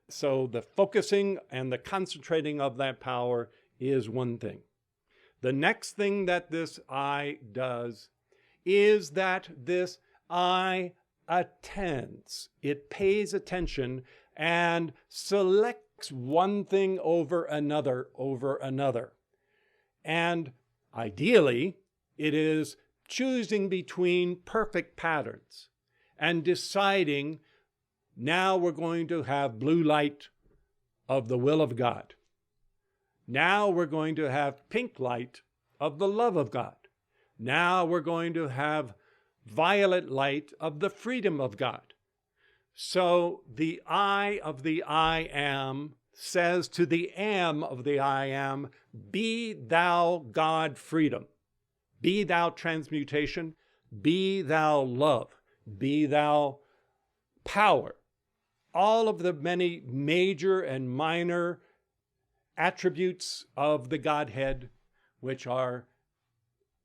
So the focusing and the concentrating of that power is one thing. The next thing that this I does is that this I attends. It pays attention and selects one thing over another, And ideally, it is choosing between perfect patterns and deciding, now we're going to have blue light of the will of God. Now we're going to have pink light of the love of God. Now we're going to have violet light of the freedom of God. So the I of the I am says to the am of the I am, be thou God freedom, be thou transmutation, be thou love, be thou power. All of the many major and minor attributes of the Godhead, which are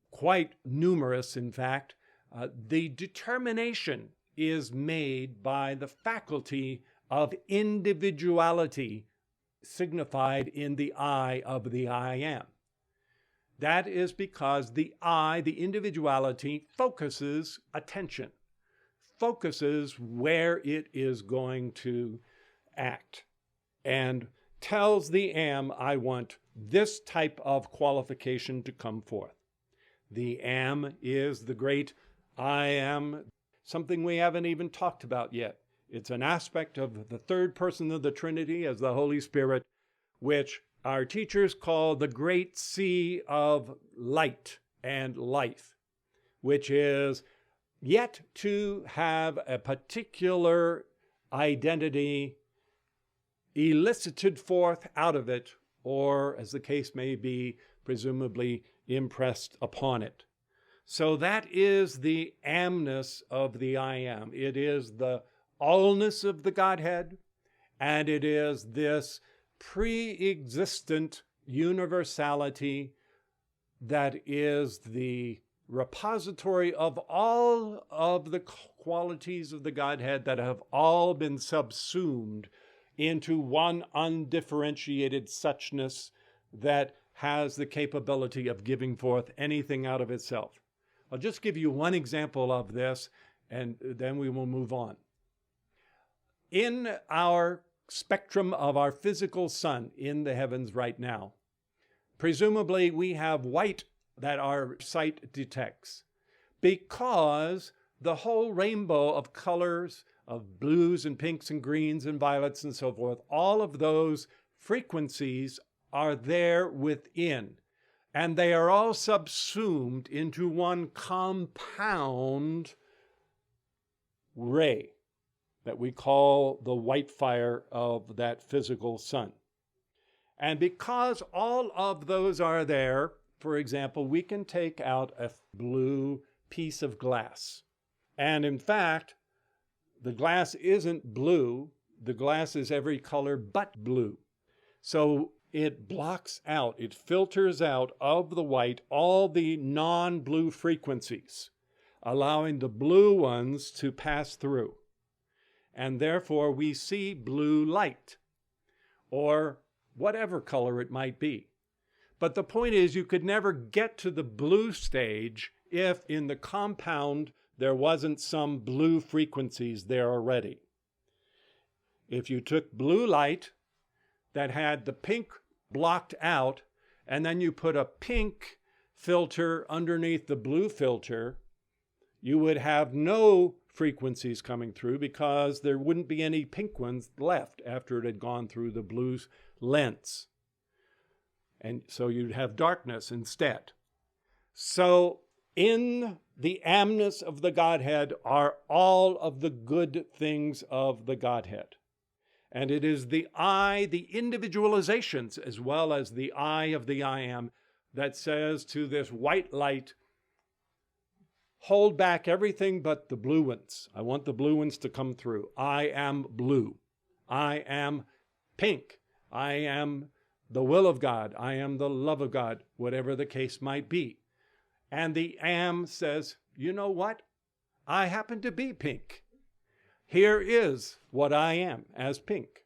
quite numerous, in fact, the determination is made by the faculty of individuality signified in the I of the I am. That is because the I, the individuality, focuses attention, focuses where it is going to act, and tells the am, I want this type of qualification to come forth. The am is the great I am, something we haven't even talked about yet. It's an aspect of the third person of the Trinity as the Holy Spirit, which our teachers call the great sea of light and life, which is yet to have a particular identity elicited forth out of it, or, as the case may be, presumably impressed upon it. So that is the amness of the I am. It is the allness of the Godhead, and it is this pre-existent universality that is the repository of all of the qualities of the Godhead that have all been subsumed into one undifferentiated suchness that has the capability of giving forth anything out of itself. I'll just give you one example of this, and then we will move on. In our spectrum of our physical sun in the heavens right now, presumably we have white that our sight detects, because the whole rainbow of colors, of blues and pinks and greens and violets and so forth, all of those frequencies are there within. And they are all subsumed into one compound ray that we call the white fire of that physical sun. And because all of those are there, for example, we can take out a blue piece of glass. And in fact, the glass isn't blue. The glass is every color but blue. So it blocks out, it filters out of the white all the non-blue frequencies, allowing the blue ones to pass through. And therefore we see blue light, or whatever color it might be. But the point is, you could never get to the blue stage if in the compound there wasn't some blue frequencies there already. If you took blue light that had the pink blocked out, and then you put a pink filter underneath the blue filter, you would have no frequencies coming through because there wouldn't be any pink ones left after it had gone through the blue lens. And so you'd have darkness instead. So in the amness of the Godhead are all of the good things of the Godhead. And it is the I, the individualizations, as well as the I of the I am, that says to this white light, hold back everything but the blue ones. I want the blue ones to come through. I am blue. I am pink. I am the will of God. I am the love of God, whatever the case might be. And the am says, you know what? I happen to be pink. Here is what I am as pink.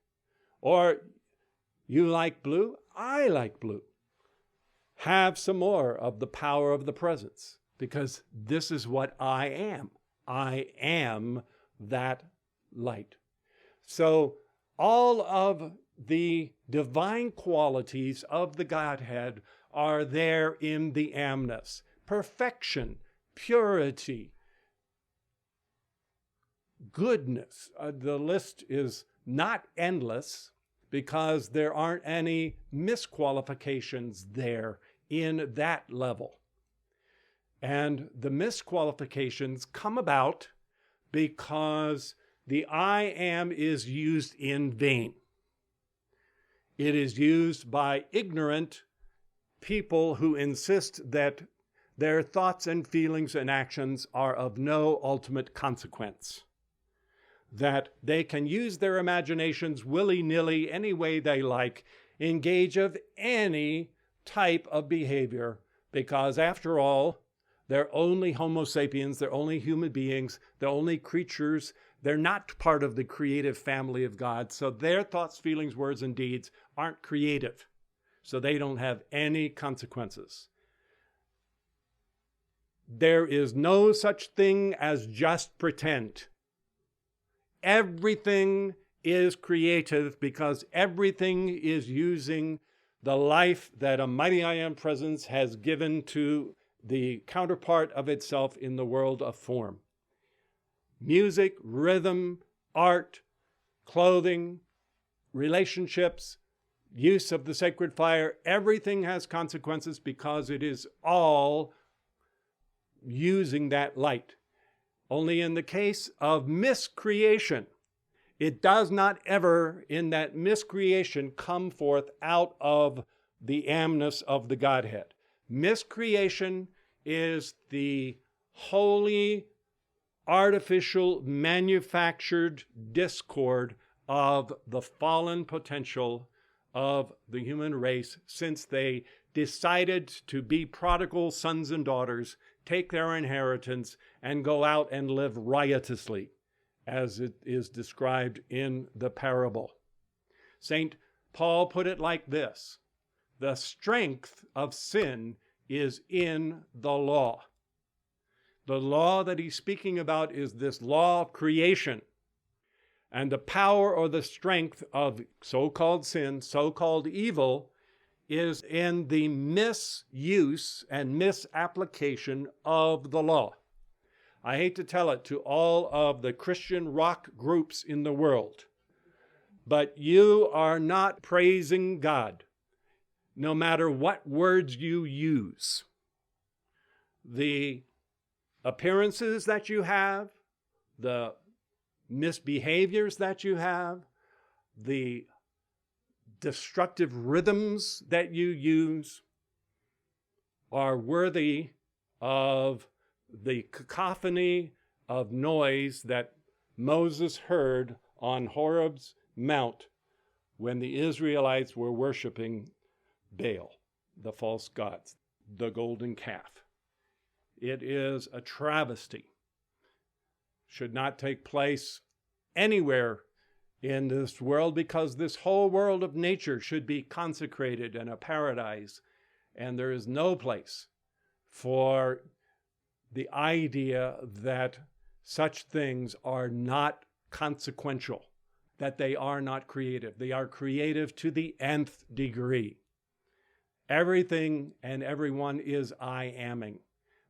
Or you like blue? I like blue. Have some more of the power of the presence, because this is what I am. I am that light. So all of the divine qualities of the Godhead are there in the amness. Perfection, purity, goodness. The list is not endless because there aren't any misqualifications there in that level. And the misqualifications come about because the I am is used in vain. It is used by ignorant people who insist that their thoughts and feelings and actions are of no ultimate consequence, that they can use their imaginations willy-nilly any way they like, engage of any type of behavior, because after all, they're only Homo sapiens, they're only human beings, they're only creatures, they're not part of the creative family of God, so their thoughts, feelings, words, and deeds aren't creative, so they don't have any consequences. There is no such thing as just pretend. Everything is creative because everything is using the life that a mighty I Am presence has given to the counterpart of itself in the world of form. Music, rhythm, art, clothing, relationships, use of the sacred fire, everything has consequences because it is all using that light. Only in the case of miscreation, it does not ever, in that miscreation, come forth out of the amness of the Godhead. Miscreation is the wholly artificial, manufactured discord of the fallen potential of the human race since they decided to be prodigal sons and daughters, take their inheritance, and go out and live riotously, as it is described in the parable. St. Paul put it like this: the strength of sin is in the law. The law that he's speaking about is this law of creation. And the power or the strength of so-called sin, so-called evil, is in the misuse and misapplication of the law. I hate to tell it to all of the Christian rock groups in the world, but you are not praising God, no matter what words you use. The appearances that you have, the misbehaviors that you have, the destructive rhythms that you use are worthy of the cacophony of noise that Moses heard on Horeb's Mount when the Israelites were worshiping Baal, the false gods, the golden calf. It is a travesty. Should not take place anywhere in this world, because this whole world of nature should be consecrated and a paradise, and there is no place for the idea that such things are not consequential, that they are not creative. They are creative to the nth degree. Everything and everyone is I-aming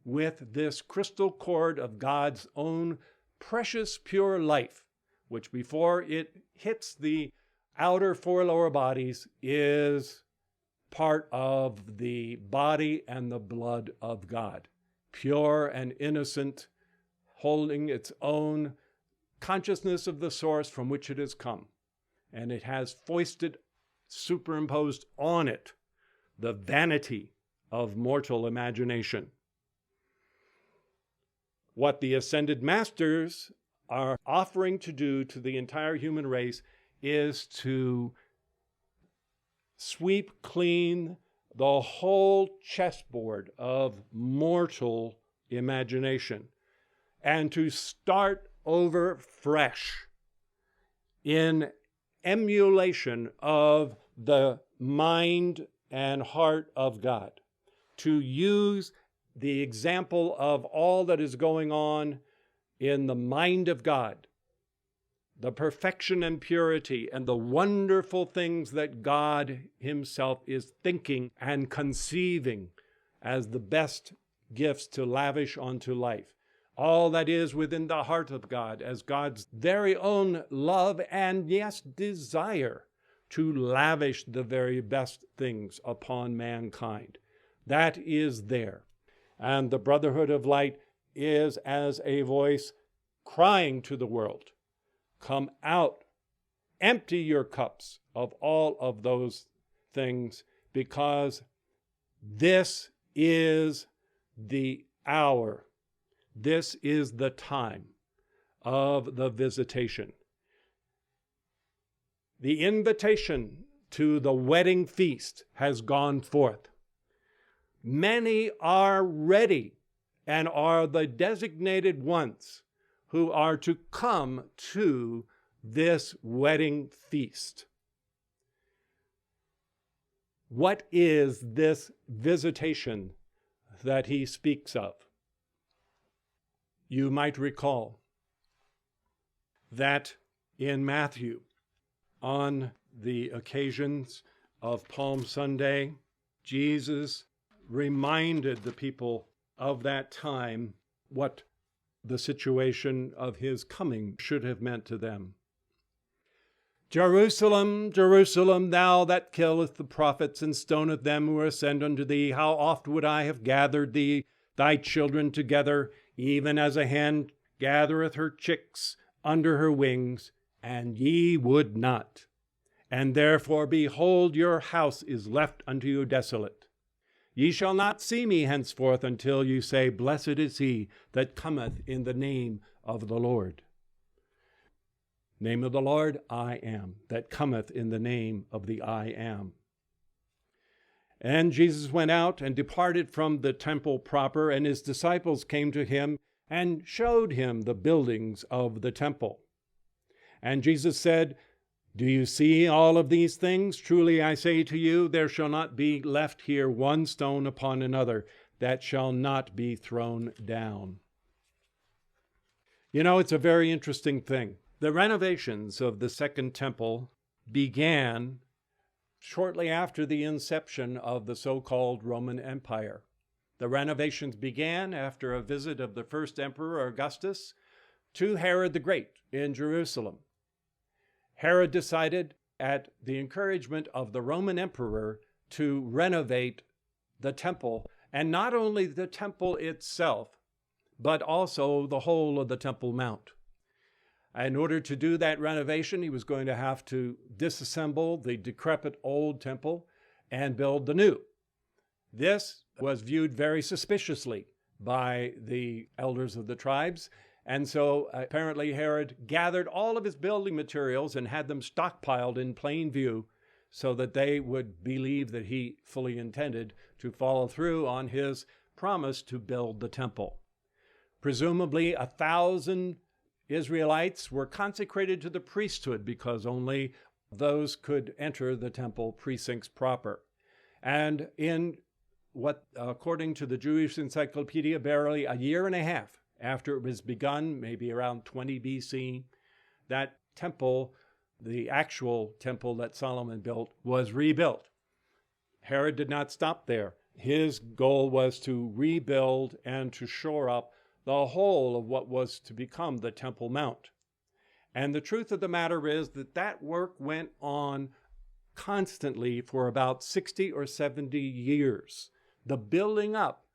with this crystal cord of God's own precious pure life, which before it hits the outer four lower bodies is part of the body and the blood of God. Pure and innocent, holding its own consciousness of the source from which it has come. And it has foisted, superimposed on it, the vanity of mortal imagination. What the ascended masters are offering to do to the entire human race is to sweep clean the whole chessboard of mortal imagination and to start over fresh in emulation of the mind and heart of God, to use the example of all that is going on in the mind of God, the perfection and purity and the wonderful things that God himself is thinking and conceiving as the best gifts to lavish onto life. All that is within the heart of God as God's very own love and, yes, desire to lavish the very best things upon mankind. That is there. And the Brotherhood of Light is as a voice crying to the world, come out, empty your cups of all of those things, because this is the hour, this is the time of the visitation. The invitation to the wedding feast has gone forth. Many are ready and are the designated ones who are to come to this wedding feast. What is this visitation that he speaks of? You might recall that in Matthew, on the occasions of Palm Sunday, Jesus reminded the people of that time what the situation of his coming should have meant to them. Jerusalem, Jerusalem, thou that killest the prophets and stonest them who are sent unto thee, how oft would I have gathered thee, thy children together, even as a hen gathereth her chicks under her wings, and ye would not. And therefore, behold, your house is left unto you desolate. Ye shall not see me henceforth until you say, Blessed is he that cometh in the name of the Lord. Name of the Lord, I am, that cometh in the name of the I am. And Jesus went out and departed from the temple proper, and his disciples came to him and showed him the buildings of the temple. And Jesus said, Do you see all of these things? Truly I say to you, there shall not be left here one stone upon another that shall not be thrown down. You know, it's a very interesting thing. The renovations of the Second Temple began shortly after the inception of the so-called Roman Empire. The renovations began after a visit of the first emperor Augustus to Herod the Great in Jerusalem. Herod decided, at the encouragement of the Roman emperor, to renovate the temple, and not only the temple itself, but also the whole of the Temple Mount. In order to do that renovation, he was going to have to disassemble the decrepit old temple and build the new. This was viewed very suspiciously by the elders of the tribes, and so apparently Herod gathered all of his building materials and had them stockpiled in plain view so that they would believe that he fully intended to follow through on his promise to build the temple. Presumably 1,000 Israelites were consecrated to the priesthood because only those could enter the temple precincts proper. And in what, according to the Jewish Encyclopedia, barely a year and a half after it was begun, maybe around 20 BC, that temple, the actual temple that Solomon built, was rebuilt. Herod did not stop there. His goal was to rebuild and to shore up the whole of what was to become the Temple Mount. And the truth of the matter is that that work went on constantly for about 60 or 70 years, the building up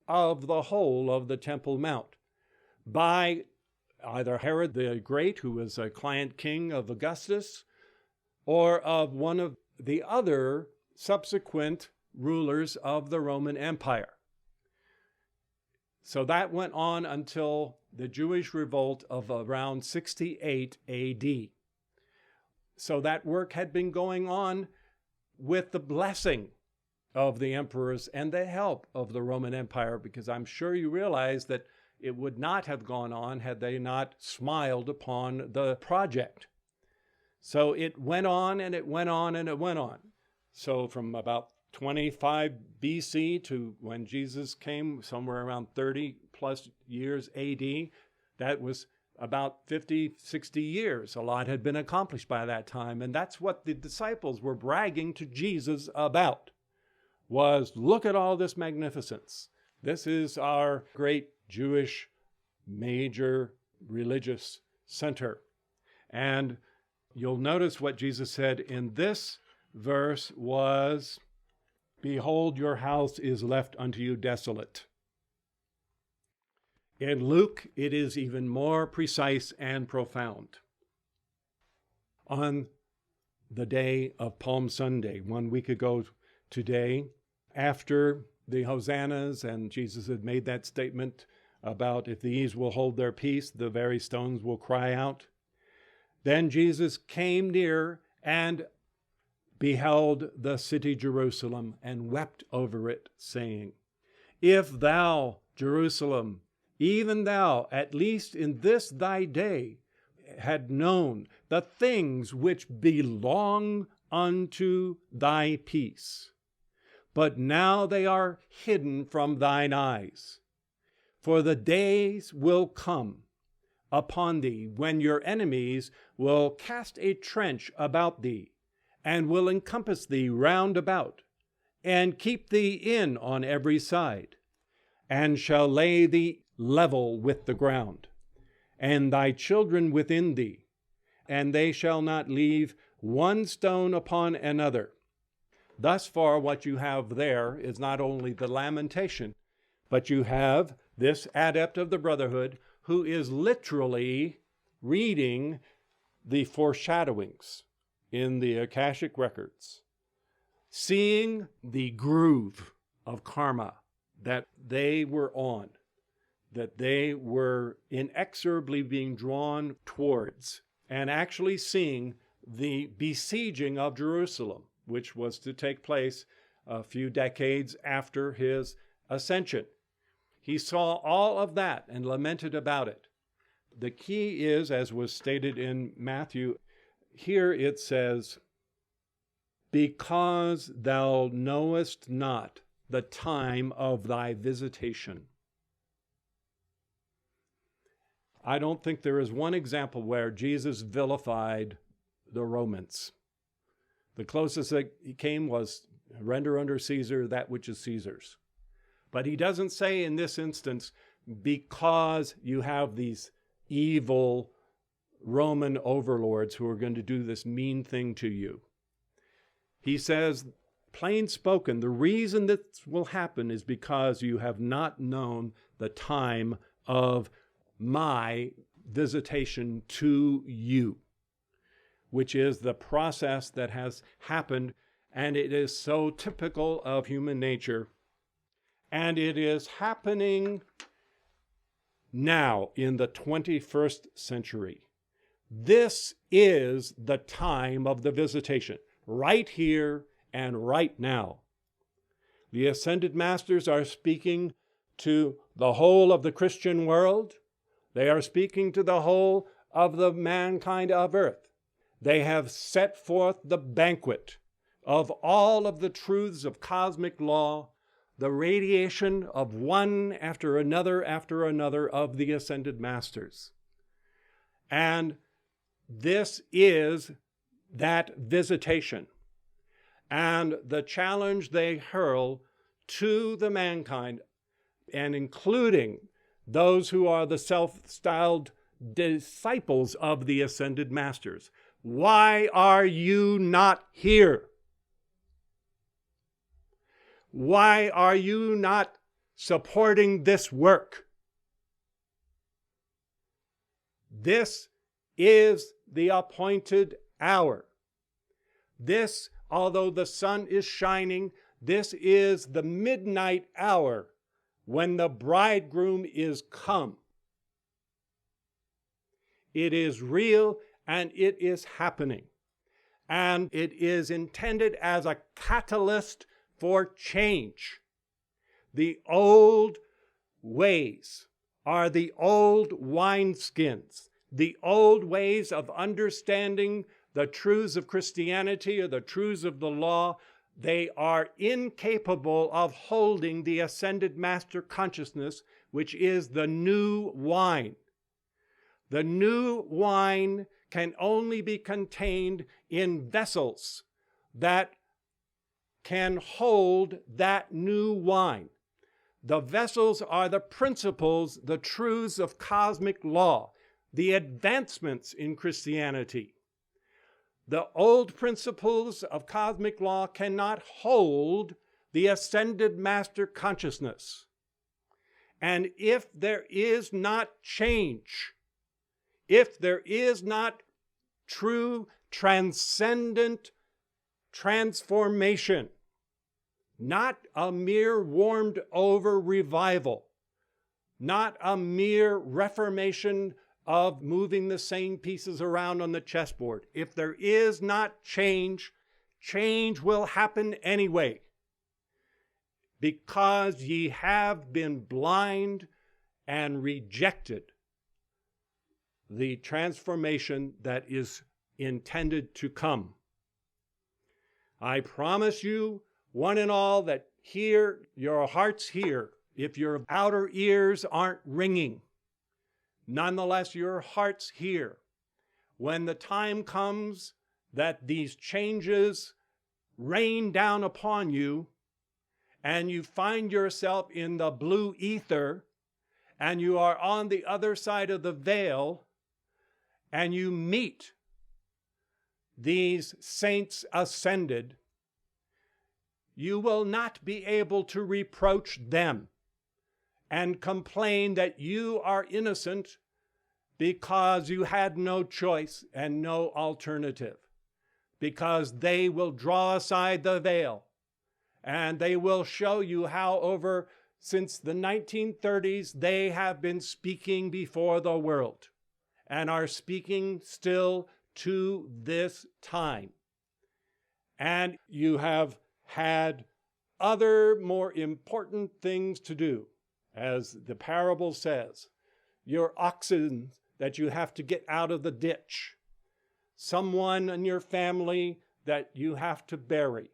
of the whole of the Temple Mount by either Herod the Great, who was a client king of Augustus, or of one of the other subsequent rulers of the Roman Empire. So that went on until the Jewish revolt of around 68 AD. So that work had been going on with the blessing of the emperors and the help of the Roman Empire, because I'm sure you realize that it would not have gone on had they not smiled upon the project. So it went on and it went on and it went on. So from about 25 BC to when Jesus came, somewhere around 30 plus years AD, that was about 50, 60 years. A lot had been accomplished by that time. And that's what the disciples were bragging to Jesus about, was look at all this magnificence. This is our great Jewish major religious center. And you'll notice what Jesus said in this verse was, behold, your house is left unto you desolate. In Luke, it is even more precise and profound. On the day of Palm Sunday, 1 week ago today, after the hosannas and Jesus had made that statement about if these will hold their peace, the very stones will cry out. Then Jesus came near and beheld the city Jerusalem and wept over it, saying, if thou, Jerusalem, even thou, at least in this thy day, had known the things which belong unto thy peace, but now they are hidden from thine eyes. For the days will come upon thee when your enemies will cast a trench about thee, and will encompass thee round about, and keep thee in on every side, and shall lay thee level with the ground, and thy children within thee, and they shall not leave one stone upon another. Thus far, what you have there is not only the lamentation, but you have this adept of the brotherhood who is literally reading the foreshadowings in the Akashic records, seeing the groove of karma that they were on, that they were inexorably being drawn towards, and actually seeing the besieging of Jerusalem, which was to take place a few decades after his ascension. He saw all of that and lamented about it. The key is, as was stated in Matthew, here it says, because thou knowest not the time of thy visitation. I don't think there is one example where Jesus vilified the Romans. The closest that he came was render unto Caesar that which is Caesar's. But he doesn't say in this instance, because you have these evil Roman overlords who are going to do this mean thing to you. He says, plain spoken, the reason this will happen is because you have not known the time of my visitation to you, which is the process that has happened, and it is so typical of human nature. And it is happening now in the 21st century. This is the time of the visitation, right here and right now. The ascended masters are speaking to the whole of the Christian world. They are speaking to the whole of the mankind of earth. They have set forth the banquet of all of the truths of cosmic law, the radiation of one after another of the ascended masters. And this is that visitation. And the challenge they hurl to the mankind, and including those who are the self-styled disciples of the ascended masters. Why are you not here? Why are you not supporting this work? This is the appointed hour. This, although the sun is shining, this is the midnight hour when the bridegroom is come. It is real and it is happening. And it is intended as a catalyst for change. The old ways are the old wineskins, the old ways of understanding the truths of Christianity or the truths of the law. They are incapable of holding the ascended master consciousness, which is the new wine. The new wine can only be contained in vessels that can hold that new wine. The vessels are the principles, the truths of cosmic law, the advancements in Christianity. The old principles of cosmic law cannot hold the ascended master consciousness. And if there is not change, if there is not true transcendent transformation, not a mere warmed over revival, not a mere reformation of moving the same pieces around on the chessboard. If there is not change, change will happen anyway, because ye have been blind and rejected the transformation that is intended to come. I promise you, one and all, that here, your hearts hear. If your outer ears aren't ringing, nonetheless, your hearts hear. When the time comes that these changes rain down upon you, and you find yourself in the blue ether, and you are on the other side of the veil, and you meet these saints ascended, you will not be able to reproach them and complain that you are innocent because you had no choice and no alternative, because they will draw aside the veil and they will show you how since the 1930s, they have been speaking before the world and are speaking still to this time. And you have had other more important things to do. As the parable says, your oxen that you have to get out of the ditch, someone in your family that you have to bury.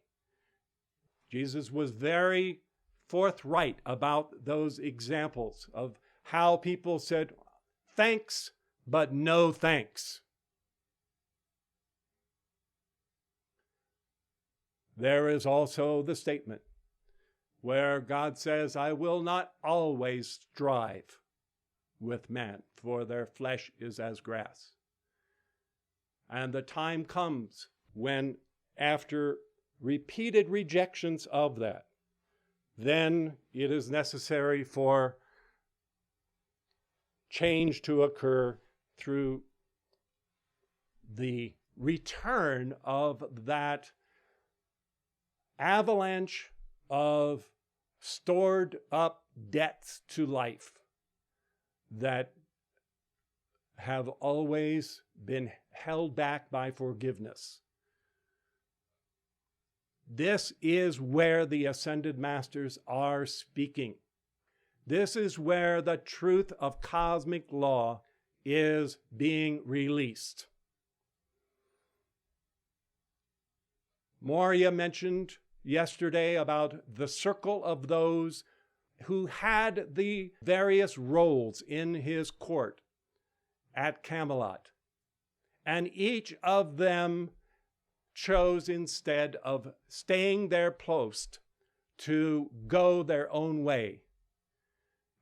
Jesus was very forthright about those examples of how people said, thanks, but no thanks. There is also the statement, where God says, I will not always strive with man, for their flesh is as grass. And the time comes when, after repeated rejections of that, then it is necessary for change to occur through the return of that avalanche of stored up debts to life that have always been held back by forgiveness. This is where the ascended masters are speaking. This is where the truth of cosmic law is being released. Moria mentioned yesterday about the circle of those who had the various roles in his court at Camelot. And each of them chose, instead of staying their post, to go their own way.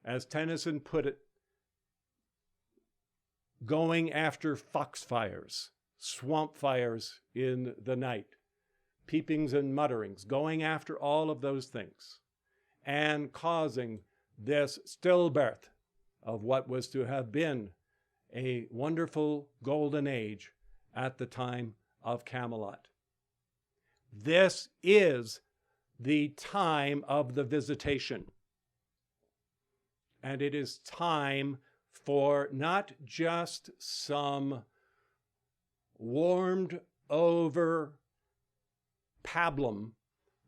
As Tennyson put it, going after foxfires, swamp fires in the night, peepings and mutterings, going after all of those things, and causing this stillbirth of what was to have been a wonderful golden age at the time of Camelot. This is the time of the visitation. And it is time for not just some warmed over pablum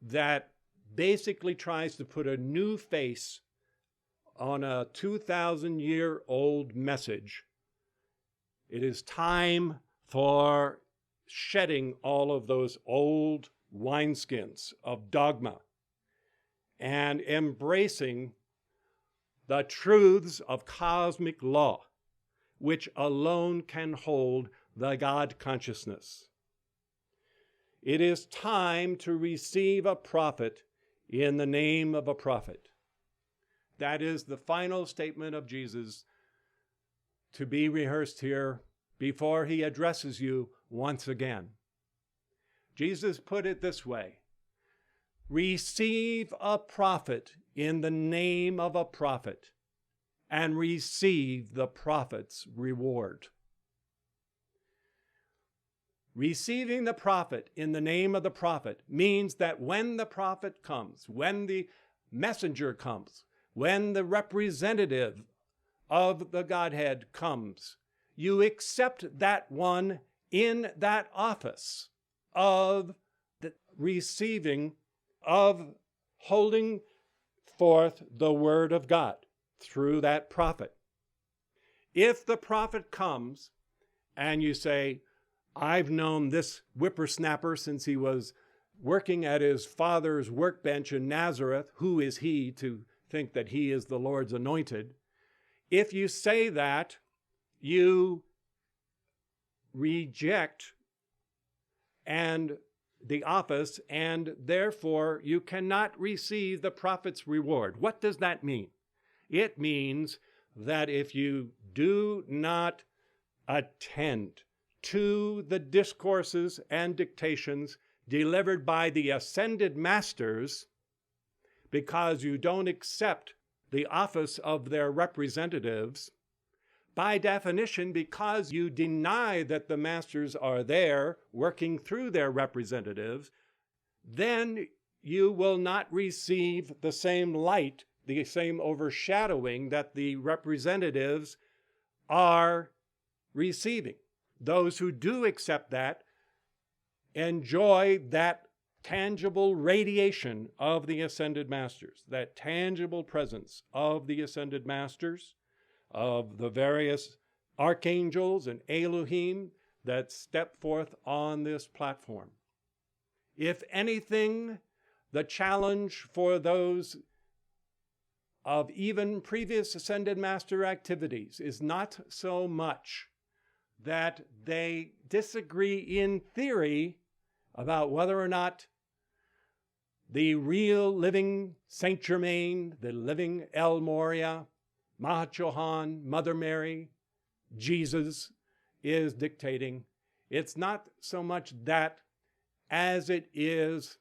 that basically tries to put a new face on a 2,000-year-old message. It is time for shedding all of those old wineskins of dogma and embracing the truths of cosmic law, which alone can hold the God consciousness. It is time to receive a prophet in the name of a prophet. That is the final statement of Jesus to be rehearsed here before he addresses you once again. Jesus put it this way: receive a prophet in the name of a prophet, and receive the prophet's reward. Receiving the prophet in the name of the prophet means that when the prophet comes, when the messenger comes, when the representative of the Godhead comes, you accept that one in that office of the receiving, of holding forth the word of God through that prophet. If the prophet comes and you say, I've known this whippersnapper since he was working at his father's workbench in Nazareth, who is he to think that he is the Lord's anointed? If you say that, you reject the office, and therefore you cannot receive the prophet's reward. What does that mean? It means that if you do not attend to the discourses and dictations delivered by the ascended masters, because you don't accept the office of their representatives, by definition, because you deny that the masters are there working through their representatives, then you will not receive the same light, the same overshadowing that the representatives are receiving. Those who do accept that enjoy that tangible radiation of the ascended masters, that tangible presence of the ascended masters, of the various archangels and Elohim that step forth on this platform. If anything, the challenge for those of even previous ascended master activities is not so much that they disagree in theory about whether or not the real living Saint Germain, the living El Moria, Mahachohan, Mother Mary, Jesus is dictating. It's not so much that as it is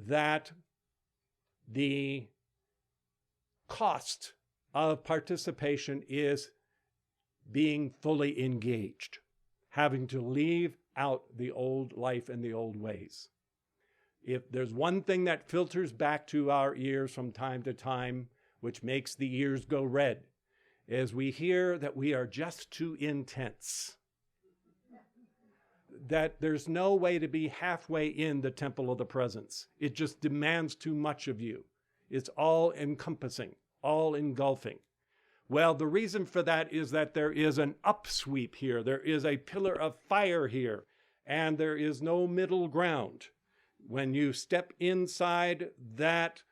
that the cost of participation is being fully engaged, having to leave out the old life and the old ways. If there's one thing that filters back to our ears from time to time, which makes the ears go red, is we hear that we are just too intense. That there's no way to be halfway in the temple of the presence. It just demands too much of you. It's all encompassing, all engulfing. Well, the reason for that is that there is an upsweep here. There is a pillar of fire here, and there is no middle ground. When you step inside that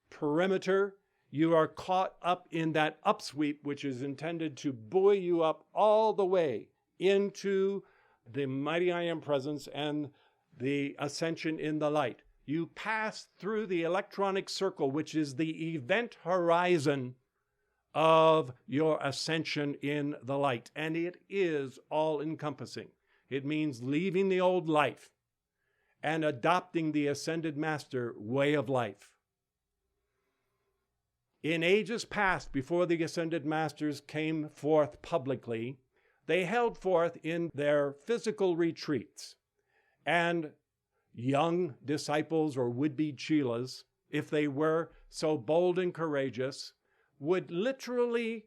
perimeter, you are caught up in that upsweep, which is intended to buoy you up all the way into the mighty I Am presence and the ascension in the light. You pass through the electronic circle, which is the event horizon of your ascension in the light. And it is all-encompassing. It means leaving the old life and adopting the ascended master way of life. In ages past, before the ascended masters came forth publicly, they held forth in their physical retreats. And young disciples or would-be chelas, if they were so bold and courageous, would literally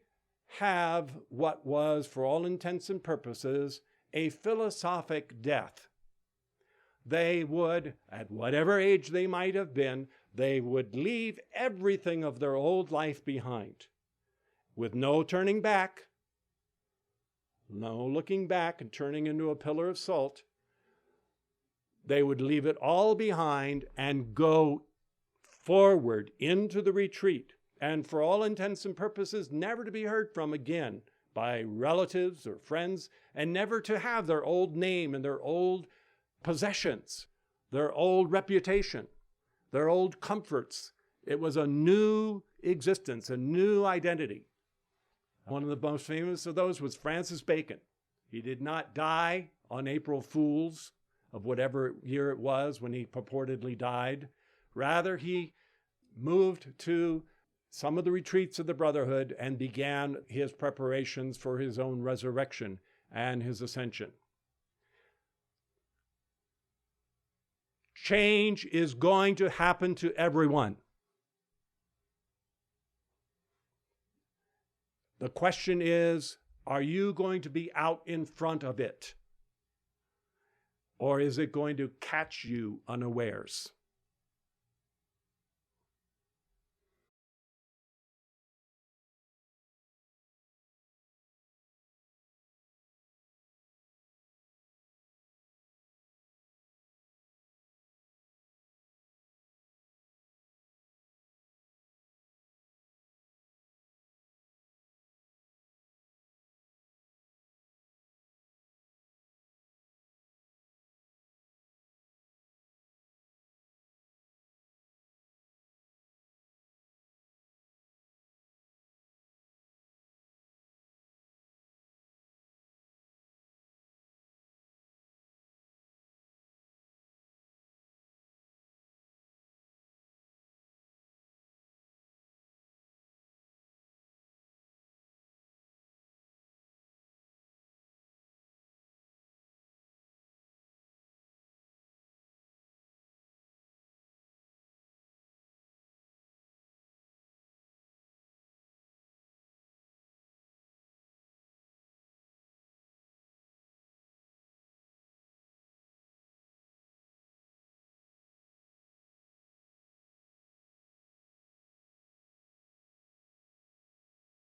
have what was, for all intents and purposes, a philosophic death. They would, at whatever age they might have been, they would leave everything of their old life behind, with no turning back, no looking back and turning into a pillar of salt. They would leave it all behind and go forward into the retreat, and for all intents and purposes, never to be heard from again by relatives or friends, and never to have their old name and their old possessions, their old reputation, their old comforts. It was a new existence, a new identity. One of the most famous of those was Francis Bacon. He did not die on April Fool's of whatever year it was when he purportedly died. Rather, he moved to some of the retreats of the Brotherhood and began his preparations for his own resurrection and his ascension. Change is going to happen to everyone. The question is, are you going to be out in front of it? Or is it going to catch you unawares?